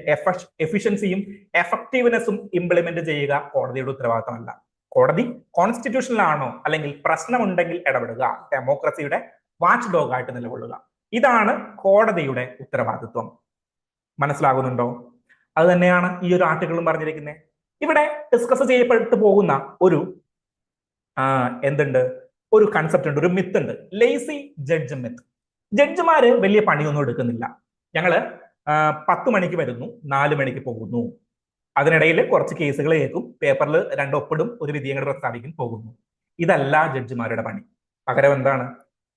എഫിഷ്യൻസിയും എഫക്റ്റീവ്നെസ്സും ഇംപ്ലിമെന്റ് ചെയ്യുക കോടതിയുടെ ഉത്തരവാദിത്തമല്ല. കോടതി കോൺസ്റ്റിറ്റ്യൂഷനിലാണോ അല്ലെങ്കിൽ പ്രശ്നമുണ്ടെങ്കിൽ ഇടപെടുക, ഡെമോക്രസിയുടെ വാച്ച് ഡോഗ് ആയിട്ട് നിലകൊള്ളുക. ഇതാണ് കോടതിയുടെ ഉത്തരവാദിത്വം. മനസ്സിലാകുന്നുണ്ടോ? അത് തന്നെയാണ് ഈ ഒരു ആർട്ടിക്കിളും പറഞ്ഞിരിക്കുന്നത്. ഇവിടെ ഡിസ്കസ് ചെയ്യപ്പെട്ടു പോകുന്ന ഒരു ഒരു കൺസെപ്റ്റ് ഉണ്ട്, ഒരു മിത്ത് ഉണ്ട്, ലേസി ജഡ്ജ് മിത്ത്. ജഡ്ജിമാര് വലിയ പണിയൊന്നും എടുക്കുന്നില്ല. ഞങ്ങള് 10 മണിക്ക് വരുന്നു, 4 മണിക്ക് പോകുന്നു, അതിനിടയിൽ കുറച്ച് കേസുകൾ കേൾക്കും, പേപ്പറിൽ 2 ഒപ്പിടും, ഒരു വിധി അങ്ങോട്ട് പ്രസ്താവിക്കും, പോകുന്നു. ഇതല്ല ജഡ്ജിമാരുടെ പണി. പകരം എന്താണ്?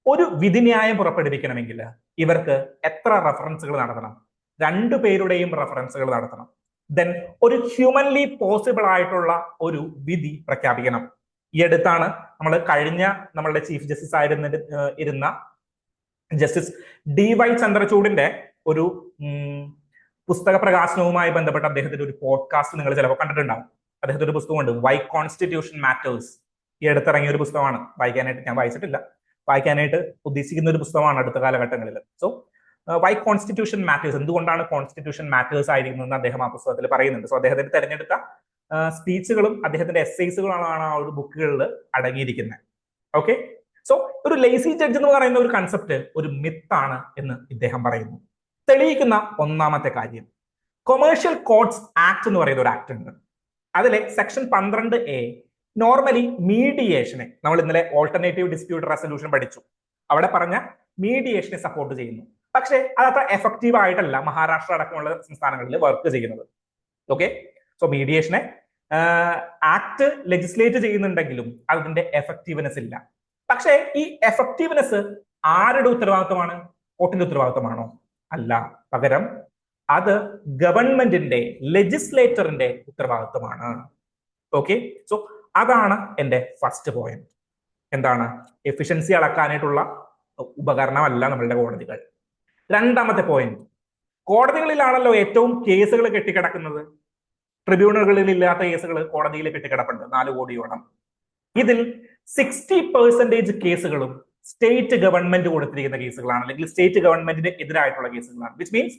ഒരു വിധിന്യായം പുറപ്പെടുവിക്കണമെങ്കിൽ ഇവർക്ക് എത്ര റെഫറൻസുകൾ നടത്തണം? 2 പേരുടെയും റെഫറൻസുകൾ നടത്തണം. ദെൻ ഒരു ഹ്യൂമൻലി പോസിബിൾ ആയിട്ടുള്ള ഒരു വിധി പ്രഖ്യാപിക്കണം. ഈ അടുത്താണ് നമ്മളുടെ ചീഫ് ജസ്റ്റിസ് ഇരുന്ന ജസ്റ്റിസ് DY ചന്ദ്രചൂഡിന്റെ ഒരു പുസ്തക പ്രകാശനവുമായി ബന്ധപ്പെട്ട അദ്ദേഹത്തിന്റെ ഒരു പോഡ്കാസ്റ്റ് നിങ്ങൾ ചിലപ്പോൾ കണ്ടിട്ടുണ്ടാവും. അദ്ദേഹത്തിന്റെ ഒരു പുസ്തകമുണ്ട്, വൈ കോൺസ്റ്റിറ്റ്യൂഷൻ മാറ്റേഴ്സ്. ഈ അടുത്തിറങ്ങിയ ഒരു പുസ്തകമാണ്. വായിക്കാനായിട്ട് ഞാൻ വായിച്ചിട്ടില്ല, വായിക്കാനായിട്ട് ഉദ്ദേശിക്കുന്ന ഒരു പുസ്തകമാണ് അടുത്ത കാലഘട്ടങ്ങളിൽ. സോ വൈ കോൺസ്റ്റിറ്റ്യൂഷൻ മാറ്റേഴ്സ്, എന്തുകൊണ്ടാണ് കോൺസ്റ്റിറ്റ്യൂഷൻ മാറ്റേഴ്സ് ആയിരിക്കുന്നതെന്ന് അദ്ദേഹം ആ പുസ്തകത്തിൽ പറയുന്നുണ്ട്. സോ അദ്ദേഹത്തിന്റെ തെരഞ്ഞെടുത്ത സ്പീച്ചുകളും അദ്ദേഹത്തിന്റെ എസ്സേസുകളാണ് ആ ഒരു ബുക്കുകളിൽ അടങ്ങിയിരിക്കുന്നത്. ഓക്കെ, സോ ഒരു ലേസി ജഡ്ജ് എന്ന് പറയുന്ന ഒരു കൺസെപ്റ്റ് ഒരു മിത്താണ് എന്ന് ഇദ്ദേഹം പറയുന്നു. തെളിയിക്കുന്ന ഒന്നാമത്തെ കാര്യം, കൊമേഴ്ഷ്യൽ കോർട്സ് ആക്ട് എന്ന് പറയുന്ന ഒരു ആക്ട് ഉണ്ട്. അതിലെ സെക്ഷൻ 12A നോർമലി മീഡിയേഷനെ, നമ്മൾ ഇന്നലെ ഓൾട്ടർനേറ്റീവ് ഡിസ്പ്യൂട്ട് റെസൊല്യൂഷൻ പഠിച്ചു, അവിടെ പറഞ്ഞ മീഡിയേഷനെ സപ്പോർട്ട് ചെയ്യുന്നു. പക്ഷേ അതത്ര എഫക്റ്റീവ് ആയിട്ടല്ല മഹാരാഷ്ട്ര അടക്കമുള്ള സംസ്ഥാനങ്ങളിൽ വർക്ക് ചെയ്യുന്നത്. ഓക്കെ, സോ മീഡിയേഷനെ ആക്ട് ലെജിസ്ലേറ്റ് ചെയ്യുന്നുണ്ടെങ്കിലും അതിന്റെ എഫക്റ്റീവ്നെസ് ഇല്ല. പക്ഷേ ഈ എഫക്റ്റീവ്നെസ് ആരുടെ ഉത്തരവാദിത്തമാണ്? കോർട്ടിന്റെ ഉത്തരവാദിത്തമാണോ? അല്ല, പകരം അത് ഗവൺമെന്റിന്റെ, ലെജിസ്ലേറ്ററിന്റെ ഉത്തരവാദിത്തമാണ്. ഓക്കെ, സോ അതാണ് എന്റെ ഫസ്റ്റ് പോയിന്റ്. എന്താണ്? എഫിഷ്യൻസി അളക്കാനായിട്ടുള്ള ഉപകരണമല്ല നമ്മളുടെ കോടതികൾ. രണ്ടാമത്തെ പോയിന്റ്, കോടതികളിലാണല്ലോ ഏറ്റവും കേസുകൾ കെട്ടിക്കിടക്കുന്നത്. ട്രിബ്യൂണലുകളിൽ ഇല്ലാത്ത കേസുകൾ കോടതിയിൽ കെട്ടിക്കിടപ്പുണ്ട് 4 കോടിയോളം. ഇതിൽ 60% കേസുകളും സ്റ്റേറ്റ് ഗവൺമെന്റ് കൊടുത്തിരിക്കുന്ന കേസുകളാണ്, അല്ലെങ്കിൽ സ്റ്റേറ്റ് ഗവൺമെന്റിന് എതിരായിട്ടുള്ള കേസുകളാണ്. Which means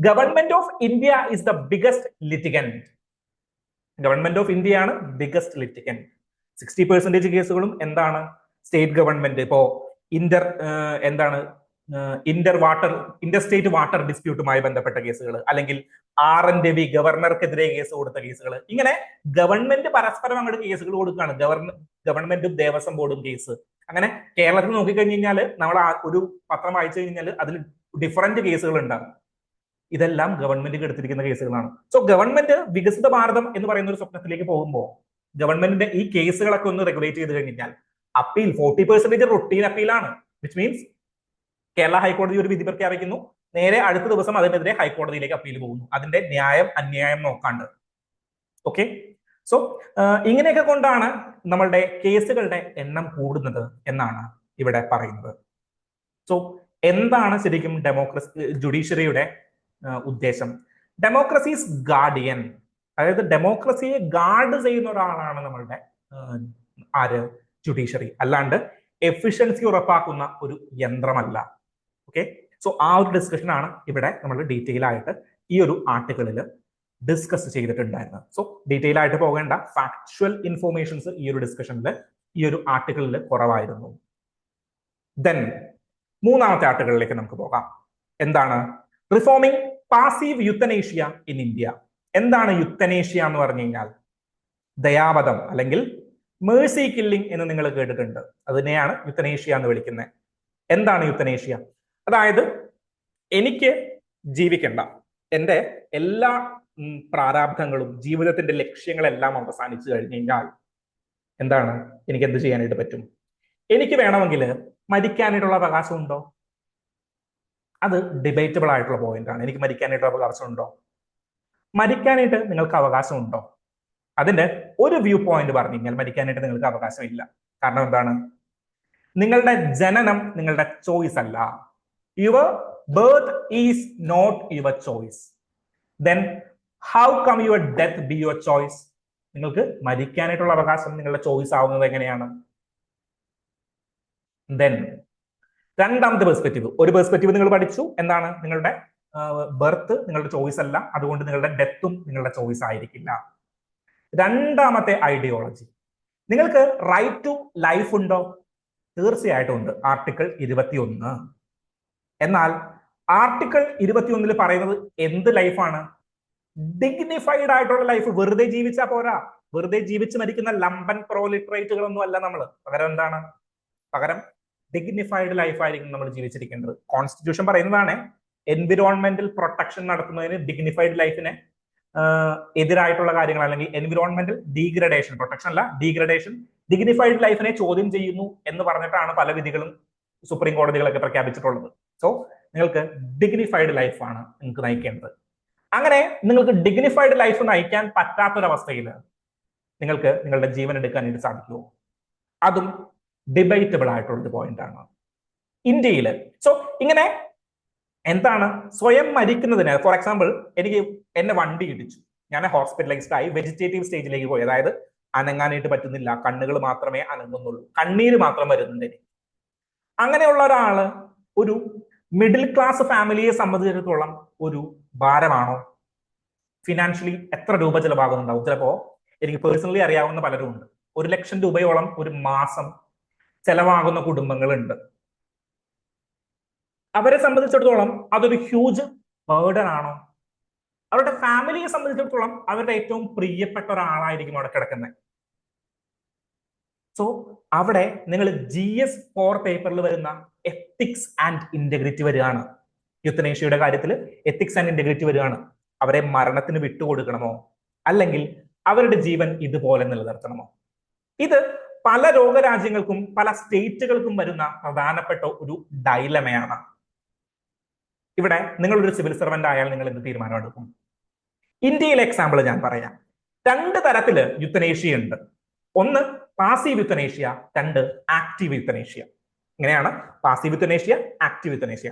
government of India is the biggest litigant. Government of India ആണ് ബിഗസ്റ്റ് ലിറ്റിഗന്റ്. 60% കേസുകളും എന്താണ്? State government. ഇപ്പോ ഇന്റർസ്റ്റേറ്റ് വാട്ടർ ഡിസ്പ്യൂട്ടുമായി ബന്ധപ്പെട്ട കേസുകൾ, അല്ലെങ്കിൽ RN രവി ഗവർണർക്കെതിരെ കേസ് കൊടുത്ത കേസുകൾ, ഇങ്ങനെ ഗവൺമെന്റ് പരസ്പരം അങ്ങോട്ട് കേസുകൾ കൊടുക്കുകയാണ്. ഗവൺമെന്റും ദേവസ്വം ബോർഡും കേസ്. അങ്ങനെ കേരളത്തിൽ നോക്കിക്കഴിഞ്ഞ് കഴിഞ്ഞാൽ നമ്മൾ ഒരു പത്രം വായിച്ചു കഴിഞ്ഞാൽ അതിൽ ഡിഫറന്റ് കേസുകൾ ഉണ്ടാകും. ഇതെല്ലാം ഗവൺമെന്റ് എടുത്തിരിക്കുന്ന കേസുകളാണ്. സോ ഗവൺമെന്റ് വികസിത ഭാരതം എന്ന് പറയുന്ന ഒരു സ്വപ്നത്തിലേക്ക് പോകുമ്പോൾ ഗവൺമെന്റിന്റെ ഈ കേസുകളൊക്കെ ഒന്ന് റെഗുലേറ്റ് ചെയ്ത് കഴിഞ്ഞാൽ അപ്പീൽ 40% റൊട്ടീൻ അപ്പീലാണ്. വിച്ച് മീൻസ് കേരള ഹൈക്കോടതി ഒരു വിധി പ്രഖ്യാപിക്കുന്നു, നേരെ അടുത്ത ദിവസം അതിനെതിരെ ഹൈക്കോടതിയിലേക്ക് അപ്പീൽ പോകുന്നു, അതിന്റെ ന്യായം അന്യായം നോക്കാണ്ട്. ഓക്കെ, സോ ഇങ്ങനെയൊക്കെ കൊണ്ടാണ് നമ്മളുടെ കേസുകളുടെ എണ്ണം കൂടുന്നത് എന്നാണ് ഇവിടെ പറയുന്നത്. സോ എന്താണ് ശരിക്കും ജുഡീഷ്യറിയുടെ ഉദ്ദേശം? ഡെമോക്രസീസ് ഗാർഡിയൻ, അതായത് ഡെമോക്രസിയെ ഗാർഡ് ചെയ്യുന്ന ഒരാളാണ് നമ്മളുടെ ജുഡീഷ്യറി, അല്ലാണ്ട് എഫിഷ്യൻസി ഉറപ്പാക്കുന്ന ഒരു യന്ത്രമല്ല. ഓക്കെ, സോ ആ ഒരു ഡിസ്കഷൻ ആണ് ഇവിടെ നമ്മൾ ഡീറ്റെയിൽ ആയിട്ട് ഈ ഒരു ആർട്ടിക്കിളിൽ ഡിസ്കസ് ചെയ്തിട്ടുണ്ടായിരുന്നത്. സോ ഡീറ്റെയിൽ ആയിട്ട് പോകേണ്ട ഫാക്ച്വൽ ഇൻഫോർമേഷൻസ് ഈ ഒരു ഡിസ്കഷനിൽ, ഈ ഒരു ആർട്ടിക്കിളിൽ കുറവായിരുന്നു. ദെൻ മൂന്നാമത്തെ ആർട്ടിക്കിളിലേക്ക് നമുക്ക് പോകാം. എന്താണ്? Reforming passive euthanasia in India. എന്താണ് യുത്തനേഷ്യ എന്ന് പറഞ്ഞു കഴിഞ്ഞാൽ? ദയാവധം അല്ലെങ്കിൽ മേഴ്സി കില്ലിംഗ് എന്ന് നിങ്ങൾ കേട്ടിട്ടുണ്ട്. അതിനെയാണ് യുത്തനേഷ്യ എന്ന് വിളിക്കുന്നത്. എന്താണ് യുത്തനേഷ്യ? അതായത് എനിക്ക് ജീവിക്കേണ്ട എൻ്റെ എല്ലാ പ്രാരാബ്ധങ്ങളും ജീവിതത്തിന്റെ ലക്ഷ്യങ്ങളെല്ലാം അവസാനിച്ചു കഴിഞ്ഞു കഴിഞ്ഞാൽ എന്താണ് എനിക്ക് എന്ത് ചെയ്യാനായിട്ട് പറ്റും? എനിക്ക് വേണമെങ്കിൽ മരിക്കാനായിട്ടുള്ള അവകാശം ഉണ്ടോ? അത് ഡിബേറ്റബിൾ ആയിട്ടുള്ള പോയിന്റ് ആണ്. എനിക്ക് മരിക്കാനായിട്ടുള്ള അവകാശം ഉണ്ടോ? മരിക്കാനായിട്ട് നിങ്ങൾക്ക് അവകാശം ഉണ്ടോ? അതിന്റെ ഒരു വ്യൂ പോയിന്റ് പറഞ്ഞു കഴിഞ്ഞാൽ മരിക്കാനായിട്ട് നിങ്ങൾക്ക് അവകാശം ഇല്ല. കാരണം എന്താണ്? നിങ്ങളുടെ ജനനം നിങ്ങളുടെ ചോയ്സ് അല്ല. Your birth is not your choice. Then how come your death be your choice? നിങ്ങൾക്ക് മരിക്കാനായിട്ടുള്ള അവകാശം നിങ്ങളുടെ ചോയ്സ് ആവുന്നത് എങ്ങനെയാണ്? ദെൻ രണ്ടാമത്തെ പെർസ്പെക്റ്റീവ്, ഒരു പെർസ്പെക്റ്റീവ് നിങ്ങൾ പഠിച്ചു, എന്താണ്? നിങ്ങളുടെ ബർത്ത് നിങ്ങളുടെ ചോയ്സ് അല്ല, അതുകൊണ്ട് നിങ്ങളുടെ ഡെത്തും നിങ്ങളുടെ ചോയ്സ് ആയിരിക്കില്ല. രണ്ടാമത്തെ ഐഡിയോളജി, നിങ്ങൾക്ക് റൈറ്റ് ടു ലൈഫ് ഉണ്ടോ? തീർച്ചയായിട്ടും ഉണ്ട്, ആർട്ടിക്കിൾ 21. എന്നാൽ ആർട്ടിക്കിൾ 21 പറയുന്നത് എന്ത് ലൈഫാണ്? ഡിഗ്നിഫൈഡ് ആയിട്ടുള്ള ലൈഫ്. വെറുതെ ജീവിച്ചാൽ പോരാ, വെറുതെ ജീവിച്ച് മരിക്കുന്ന ലംബൻ പ്രോലിറ്ററേറ്റുകളൊന്നും അല്ല നമ്മൾ. പകരം എന്താണ്? പകരം ഡിഗ്നിഫൈഡ് ലൈഫ് ആയിരിക്കും നമ്മൾ ജീവിച്ചിരിക്കേണ്ടത്. കോൺസ്റ്റിറ്റ്യൂഷൻ പറയുന്നതാണ് എൻവിറോൺമെന്റൽ പ്രൊട്ടക്ഷൻ നടത്തുന്നതിന് ഡിഗ്നിഫൈഡ് ലൈഫിനെ എതിരായിട്ടുള്ള കാര്യങ്ങൾ, അല്ലെങ്കിൽ എൻവിറോൺമെന്റൽ ഡീഗ്രഡേഷൻ, പ്രൊട്ടക്ഷൻ അല്ല ഡീഗ്രഡേഷൻ, ഡിഗ്നിഫൈഡ് ലൈഫിനെ ചോദ്യം ചെയ്യുന്നു എന്ന് പറഞ്ഞിട്ടാണ് പല വിധികളും സുപ്രീം കോടതികളൊക്കെ പ്രഖ്യാപിച്ചിട്ടുള്ളത്. സോ നിങ്ങൾക്ക് ഡിഗ്നിഫൈഡ് ലൈഫാണ് നിങ്ങൾക്ക് നയിക്കേണ്ടത്. അങ്ങനെ നിങ്ങൾക്ക് ഡിഗ്നിഫൈഡ് ലൈഫ് നയിക്കാൻ പറ്റാത്തൊരവസ്ഥയിൽ നിങ്ങൾക്ക് നിങ്ങളുടെ ജീവൻ എടുക്കാനായിട്ട് സാധിക്കുമോ? അതും ഡിബേറ്റബിൾ ആയിട്ടുള്ള പോയിന്റ് ആണ് ഇന്ത്യയിൽ. സോ ഇങ്ങനെ എന്താണ് സ്വയം മരിക്കുന്നതിന്, ഫോർ എക്സാമ്പിൾ എനിക്ക് എന്നെ വണ്ടി ഇടിച്ചു, ഞാൻ ഹോസ്പിറ്റലൈസ്ഡ് ആയി വെജിറ്റേറ്റീവ് സ്റ്റേജിലേക്ക് പോയി, അതായത് അനങ്ങാനായിട്ട് പറ്റുന്നില്ല, കണ്ണുകൾ മാത്രമേ അനങ്ങുന്നുള്ളൂ, കണ്ണീര് മാത്രം വരുന്നുണ്ട് എനിക്ക്. അങ്ങനെയുള്ള ഒരാള് ഒരു മിഡിൽ ക്ലാസ് ഫാമിലിയെ സംബന്ധിച്ചിടത്തോളം ഒരു ഭാരമാണോ? ഫിനാൻഷ്യലി എത്ര രൂപ ചിലവാകുന്നുണ്ടാവും? ചിലപ്പോ എനിക്ക് പേഴ്സണലി അറിയാവുന്ന പലരും ഉണ്ട്, 1 ലക്ഷം രൂപയോളം ഒരു മാസം ചെലവാകുന്ന കുടുംബങ്ങളുണ്ട്. അവരെ സംബന്ധിച്ചിടത്തോളം അതൊരു ഹ്യൂജ് ബേർഡൻ ആണോ? അവരുടെ ഫാമിലിയെ സംബന്ധിച്ചിടത്തോളം അവരുടെ ഏറ്റവും പ്രിയപ്പെട്ട ഒരാളായിരിക്കും അവിടെ കിടക്കുന്നത്. സോ അവിടെ നിങ്ങൾ GS4 പേപ്പറിൽ വരുന്ന എത്തിക്സ് ആൻഡ് ഇന്റഗ്രിറ്റി വരികയാണ്. യുത്തനേഷ്യയുടെ കാര്യത്തിൽ എത്തിക്സ് ആൻഡ് ഇന്റഗ്രിറ്റി വരികയാണ്. അവരെ മരണത്തിന് വിട്ടുകൊടുക്കണമോ, അല്ലെങ്കിൽ അവരുടെ ജീവൻ ഇതുപോലെ നിലനിർത്തണമോ? ഇത് പല ലോകരാജ്യങ്ങൾക്കും പല സ്റ്റേറ്റുകൾക്കും വരുന്ന പ്രധാനപ്പെട്ട ഒരു ഡൈലമയാണ്. ഇവിടെ നിങ്ങളൊരു സിവിൽ സർവന്റ് ആയാൽ നിങ്ങൾ എന്ത് തീരുമാനം എടുക്കും? ഇന്ത്യയിലെ എക്സാമ്പിൾ ഞാൻ പറയാം. 2 തരത്തില് യുത്തനേഷ്യ ഉണ്ട്. ഒന്ന് പാസീവ് യുത്തനേഷ്യ, 2 ആക്റ്റീവ് യുത്തനേഷ്യ. ഇങ്ങനെയാണ് പാസീവ് യുത്തനേഷ്യ, ആക്റ്റീവ് യുത്തനേഷ്യ.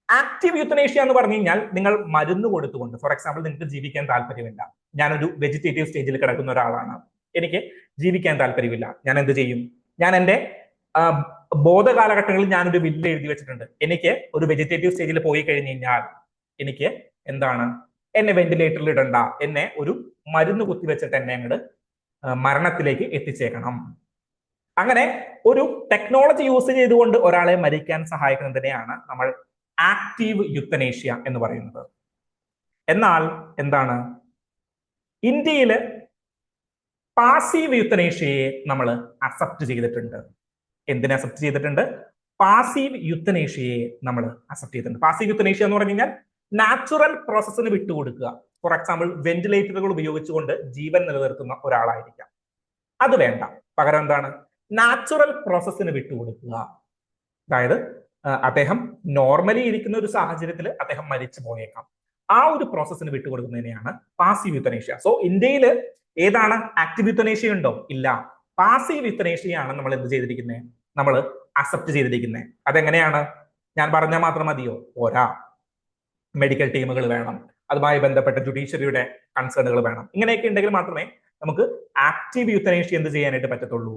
ആക്റ്റീവ് യുത്തനേഷ്യ എന്ന് പറഞ്ഞു കഴിഞ്ഞാൽ നിങ്ങൾ മരുന്ന് കൊടുത്തുകൊണ്ട്, ഫോർ എക്സാമ്പിൾ നിങ്ങൾക്ക് ജീവിക്കാൻ താല്പര്യമില്ല, ഞാനൊരു വെജിറ്റേറ്റീവ് സ്റ്റേജിൽ കിടക്കുന്ന ഒരാളാണ്, എനിക്ക് ജീവിക്കാൻ താല്പര്യമില്ല, ഞാൻ എന്ത് ചെയ്യും? ഞാൻ എൻ്റെ ബോധകാലഘട്ടങ്ങളിൽ ഞാനൊരു വില്ല് എഴുതി വെച്ചിട്ടുണ്ട്, എനിക്ക് ഒരു വെജിറ്റേറ്റീവ് സ്റ്റേജിൽ പോയി കഴിഞ്ഞു കഴിഞ്ഞാൽ എനിക്ക് എന്താണ്, എന്നെ വെന്റിലേറ്ററിൽ ഇടണ്ട, എന്നെ ഒരു മരുന്ന് കുത്തിവെച്ചിട്ട് എന്നെ അങ്ങോട്ട് മരണത്തിലേക്ക് എത്തിച്ചേക്കണം. അങ്ങനെ ഒരു ടെക്നോളജി യൂസ് ചെയ്തുകൊണ്ട് ഒരാളെ മരിക്കാൻ സഹായിക്കുന്നതിനെയാണ് നമ്മൾ ആക്റ്റീവ് യുത്തനേഷ്യ എന്ന് പറയുന്നത്. എന്നാൽ എന്താണ്, ഇന്ത്യയില് പാസീവ് യുത്തനേഷ്യയെ നമ്മൾ അക്സെപ്റ്റ് ചെയ്തിട്ടുണ്ട്. എന്തിനെ അക്സെപ്റ്റ് ചെയ്തിട്ടുണ്ട്? പാസീവ് യുത്തനേഷ്യയെ നമ്മൾ അക്സെപ്റ്റ് ചെയ്തിട്ടുണ്ട്. പാസീവ് യുത്തനേഷ്യ എന്ന് പറഞ്ഞു കഴിഞ്ഞാൽ നാച്ചുറൽ പ്രോസസ്സിന് വിട്ടുകൊടുക്കുക. ഫോർ എക്സാമ്പിൾ വെന്റിലേറ്ററുകൾ ഉപയോഗിച്ചുകൊണ്ട് ജീവൻ നിലനിർത്തുന്ന ഒരാളായിരിക്കാം, അത് വേണ്ട. പകരം എന്താണ്? നാച്ചുറൽ പ്രോസസ്സിന് വിട്ടുകൊടുക്കുക. അതായത് അദ്ദേഹം നോർമലി ഇരിക്കുന്ന ഒരു സാഹചര്യത്തിൽ അദ്ദേഹം മരിച്ചു പോയേക്കാം, ആ ഒരു പ്രോസസ്സിന് വിട്ടുകൊടുക്കുന്നതിനെയാണ് പാസീവ് യുത്തനേഷ്യ. സോ ഇന്ത്യയിൽ ഏതാണ്? ആക്റ്റീവ് യുത്തനേഷ്യ ഉണ്ടോ? ഇല്ല. പാസീവ് യുത്തനേഷ്യയാണ് നമ്മൾ എന്ത് ചെയ്തിരിക്കുന്നത്? നമ്മൾ അക്സെപ്റ്റ് ചെയ്തിരിക്കുന്നത്. അതെങ്ങനെയാണ്? ഞാൻ പറഞ്ഞാൽ മാത്രം മതിയോ? പോരാ, മെഡിക്കൽ ടീമുകൾ വേണം, അതുമായി ബന്ധപ്പെട്ട ജുഡീഷ്യറിയുടെ കൺസേണുകൾ വേണം. ഇങ്ങനെയൊക്കെ ഉണ്ടെങ്കിൽ മാത്രമേ നമുക്ക് ആക്റ്റീവ് യുത്തനേഷ്യ എന്ത് ചെയ്യാനായിട്ട് പറ്റത്തുള്ളൂ?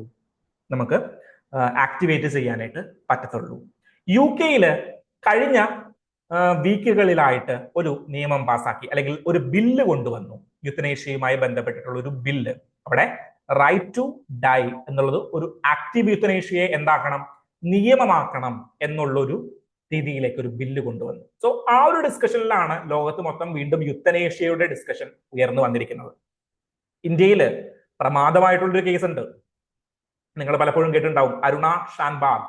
നമുക്ക് ആക്ടിവേറ്റ് ചെയ്യാനായിട്ട് പറ്റത്തുള്ളൂ. UK-യില് കഴിഞ്ഞ വീക്കുകളിലായിട്ട് ഒരു നിയമം പാസാക്കി, അല്ലെങ്കിൽ ഒരു ബില്ല് കൊണ്ടുവന്നു, യുത്തനേഷ്യയുമായി ബന്ധപ്പെട്ടിട്ടുള്ള ഒരു ബില്ല്. അവിടെ റൈറ്റ് ടു ഡൈ എന്നുള്ളത് ഒരു ആക്റ്റീവ് യുത്തനേഷ്യയെ എന്താക്കണം? നിയമമാക്കണം എന്നുള്ളൊരു രീതിയിലേക്ക് ഒരു ബില്ല് കൊണ്ടുവന്നു. സോ ആ ഒരു ഡിസ്കഷനിലാണ് ലോകത്ത് മൊത്തം വീണ്ടും യുത്തനേഷ്യയുടെ ഡിസ്കഷൻ ഉയർന്നു വന്നിരിക്കുന്നത്. ഇന്ത്യയിൽ പ്രമാദമായിട്ടുള്ളൊരു കേസ് ഉണ്ട്, നിങ്ങൾ പലപ്പോഴും കേട്ടിട്ടുണ്ടാവും, അരുണ ഷാൻബാഗ്.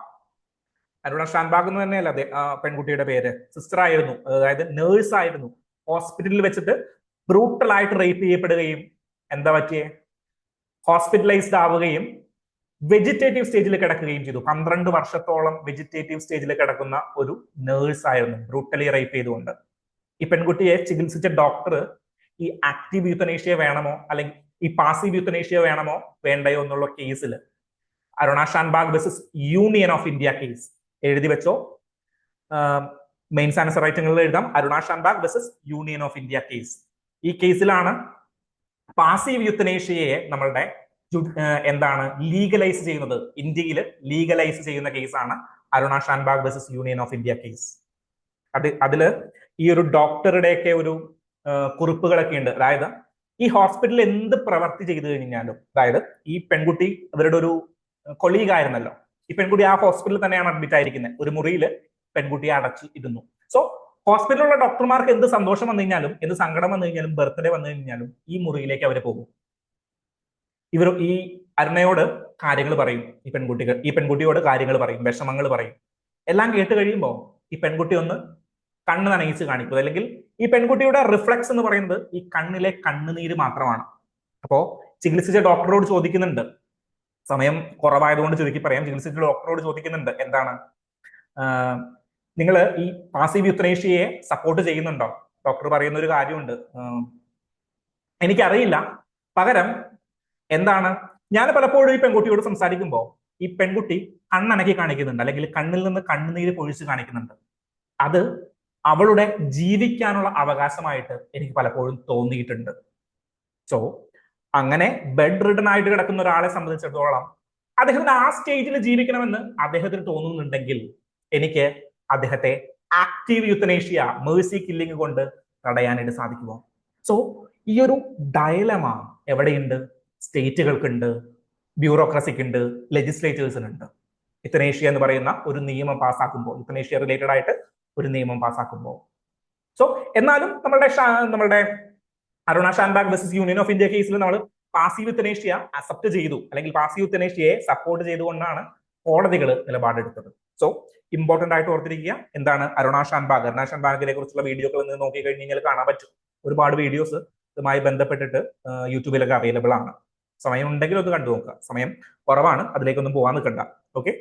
അരുണ ഷാൻബാഗ് എന്ന് തന്നെയല്ല അതെ പെൺകുട്ടിയുടെ പേര്. സിസ്റ്റർ ആയിരുന്നു, അതായത് നേഴ്സ് ആയിരുന്നു. ഹോസ്പിറ്റലിൽ വെച്ചിട്ട് ബ്രൂട്ടലായിട്ട് റേപ്പ് ചെയ്യപ്പെടുകയും എന്താ പറ്റിയേ, ഹോസ്പിറ്റലൈസ്ഡ് ആവുകയും വെജിറ്റേറ്റീവ് സ്റ്റേജിൽ കിടക്കുകയും ചെയ്തു. 12 വർഷത്തോളം വെജിറ്റേറ്റീവ് സ്റ്റേജിൽ കിടക്കുന്ന ഒരു നേഴ്സ് ആയിരുന്നു, ബ്രൂട്ടലി റേപ്പ് ചെയ്തുകൊണ്ട്. ഈ പെൺകുട്ടിയെ ചികിത്സിച്ച ഡോക്ടർ ഈ ആക്റ്റീവ് യൂത്തനേഷ്യ വേണമോ അല്ലെങ്കിൽ ഈ പാസീവ് യൂത്തനേഷ്യ വേണമോ വേണ്ടയോ എന്നുള്ള കേസിൽ Aruna Shanbaug versus Union of India case എഴുതി വെച്ചോ. മെയിൻസ് ആൻസർ റൈറ്റിംഗിൽ എഴുതാം, Aruna Shanbaug versus Union of India case. ഈ കേസിലാണ് പാസീവ് യൂത്തനേഷ്യയെ നമ്മളുടെ എന്താണ് ലീഗലൈസ് ചെയ്യുന്നത്, ഇന്ത്യയിൽ ലീഗലൈസ് ചെയ്യുന്ന കേസാണ് Aruna Shanbaug versus Union of India case. അതില് ഈ ഒരു ഡോക്ടറുടെയൊക്കെ ഒരു കുറിപ്പുകളൊക്കെ ഉണ്ട്. അതായത് ഈ ഹോസ്പിറ്റലിൽ എന്ത് പ്രവർത്തി ചെയ്തു കഴിഞ്ഞാലും, അതായത് ഈ പെൺകുട്ടി അവരുടെ ഒരു കൊളീഗ് ആയിരുന്നല്ലോ, ഈ പെൺകുട്ടി ആ ഹോസ്പിറ്റലിൽ തന്നെയാണ് അഡ്മിറ്റ് ആയിരിക്കുന്നത്. ഒരു മുറിയിൽ പെൺകുട്ടിയെ അടച്ചു ഇരുന്നു. സോ ഹോസ്പിറ്റലിലുള്ള ഡോക്ടർമാർക്ക് എന്ത് സന്തോഷം വന്നു കഴിഞ്ഞാലും, എന്ത് സങ്കടം വന്നു കഴിഞ്ഞാലും, ബർത്ത്ഡേ വന്നു കഴിഞ്ഞാലും ഈ മുറിയിലേക്ക് അവർ പോകും. ഇവർ ഈ അരുണയോട് കാര്യങ്ങൾ പറയും, ഈ പെൺകുട്ടിയോട് കാര്യങ്ങൾ പറയും, വിഷമങ്ങൾ പറയും. എല്ലാം കേട്ട് കഴിയുമ്പോൾ ഈ പെൺകുട്ടി ഒന്ന് കണ്ണ് നനയിച്ച് കാണിക്കും. അല്ലെങ്കിൽ ഈ പെൺകുട്ടിയുടെ റിഫ്ലക്സ് എന്ന് പറയുന്നത് ഈ കണ്ണിലെ കണ്ണുനീര് മാത്രമാണ്. അപ്പോ ചികിത്സിച്ച ഡോക്ടറോട് ചോദിക്കുന്നുണ്ട്, സമയം കുറവായതുകൊണ്ട് ചുരുക്കി പറയാം, ചികിത്സിച്ച ഡോക്ടറോട് ചോദിക്കുന്നുണ്ട്, എന്താണ് നിങ്ങൾ ഈ പാസീവ് യൂത്തനേഷ്യയെ സപ്പോർട്ട് ചെയ്യുന്നുണ്ടോ? ഡോക്ടർ പറയുന്ന ഒരു കാര്യമുണ്ട്, എനിക്കറിയില്ല, പകരം എന്താണ് ഞാൻ പലപ്പോഴും ഈ പെൺകുട്ടിയോട് സംസാരിക്കുമ്പോൾ ഈ പെൺകുട്ടി കണ്ണനക്കി കാണിക്കുന്നുണ്ട്, അല്ലെങ്കിൽ കണ്ണിൽ നിന്ന് കണ്ണുനീര് പൊഴിച്ച് കാണിക്കുന്നുണ്ട്. അത് അവളുടെ ജീവിക്കാനുള്ള അവകാശമായിട്ട് എനിക്ക് പലപ്പോഴും തോന്നിയിട്ടുണ്ട്. സോ അങ്ങനെ ബെഡ് റിഡൻ ആയിട്ട് കിടക്കുന്ന ഒരാളെ സംബന്ധിച്ചിടത്തോളം അദ്ദേഹത്തിന് ആ സ്റ്റേജിൽ ജീവിക്കണമെന്ന് അദ്ദേഹത്തിന് തോന്നുന്നുണ്ടെങ്കിൽ എനിക്ക് അദ്ദേഹത്തെ ആക്റ്റീവ് യൂത്തനേഷ്യ, മേഴ്സി കില്ലിംഗ് കൊണ്ട് തടയാനായിട്ട് സാധിക്കുമോ? സോ ഈ ഒരു ഡയലമ എവിടെയുണ്ട്? സ്റ്റേറ്റുകൾക്കുണ്ട്, ബ്യൂറോക്രസിക്കുണ്ട്, ലെജിസ്ലേറ്റേഴ്സിനുണ്ട്. യുത്തനേഷ്യ എന്ന് പറയുന്ന ഒരു നിയമം പാസ്സാക്കുമ്പോൾ, യുത്തനേഷ്യ റിലേറ്റഡ് ആയിട്ട് ഒരു നിയമം പാസ്സാക്കുമ്പോൾ. സോ എന്നാലും നമ്മളുടെ Aruna Shanbaug versus Union of India കേസിൽ നമ്മൾ പാസീവ് യുത്തനേഷ്യ അക്സെപ്റ്റ് ചെയ്തു, അല്ലെങ്കിൽ പാസീവ് യുത്തനേഷ്യയെ സപ്പോർട്ട് ചെയ്തുകൊണ്ടാണ് കോടതികൾ നിലപാടെടുത്തത്. സോ ഇമ്പോർട്ടന്റ് ആയിട്ട് ഓർത്തിരിക്കുക, എന്താണ് അരുണ ഷാൻബാഗിനെ കുറിച്ചുള്ള വീഡിയോകൾ നിന്ന് നോക്കി കഴിഞ്ഞാൽ കാണാൻ പറ്റും. ഒരുപാട് വീഡിയോസ് ഇതുമായി ബന്ധപ്പെട്ടിട്ട് യൂട്യൂബിലൊക്കെ അവൈലബിൾ ആണ്. സമയം ഉണ്ടെങ്കിൽ ഒന്ന് കണ്ടു നോക്കുക. സമയം കുറവാണ്, അതിലേക്കൊന്നും പോകാൻ നിൽക്കണ്ട. ഓക്കെ,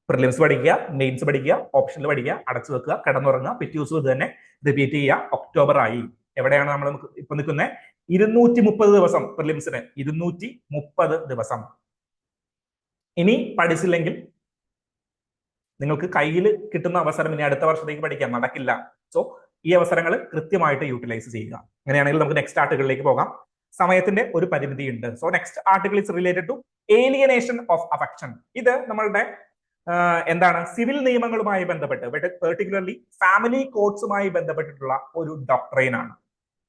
പ്രിലിംസ് പഠിക്കുക, മെയിൻസ് പഠിക്കുക, ഓപ്ഷനിൽ പഠിക്കുക, അടച്ചു വെക്കുക, കിടന്നുറങ്ങുക, പിറ്റേ ദിവസം ഇത് തന്നെ റിപ്പീറ്റ് ചെയ്യുക. ഒക്ടോബർ ആയി, എവിടെയാണ് നമ്മൾ ഇപ്പൊ നിൽക്കുന്നത്? 230 ദിവസം പ്രിലിംസിന്, 230 ദിവസം. ഇനി പഠിച്ചില്ലെങ്കിൽ നിങ്ങൾക്ക് കയ്യിൽ കിട്ടുന്ന അവസരം ഇനി അടുത്ത വർഷത്തേക്ക് പഠിക്കാൻ നടക്കില്ല. സോ ഈ അവസരങ്ങൾ കൃത്യമായിട്ട് യൂട്ടിലൈസ് ചെയ്യുക. അങ്ങനെയാണെങ്കിൽ നമുക്ക് നെക്സ്റ്റ് ആർട്ടിക്കിളിലേക്ക് പോകാം. സമയത്തിന്റെ ഒരു പരിമിതി ഉണ്ട്. So next article is related to alienation of affection. ഇത് നമ്മളുടെ എന്താണ് സിവിൽ നിയമങ്ങളുമായി ബന്ധപ്പെട്ട്, പെർട്ടിക്കുലർലി ഫാമിലി കോഡ്സുമായി ബന്ധപ്പെട്ടിട്ടുള്ള ഒരു ഡോക്ട്രൈൻ ആണ്.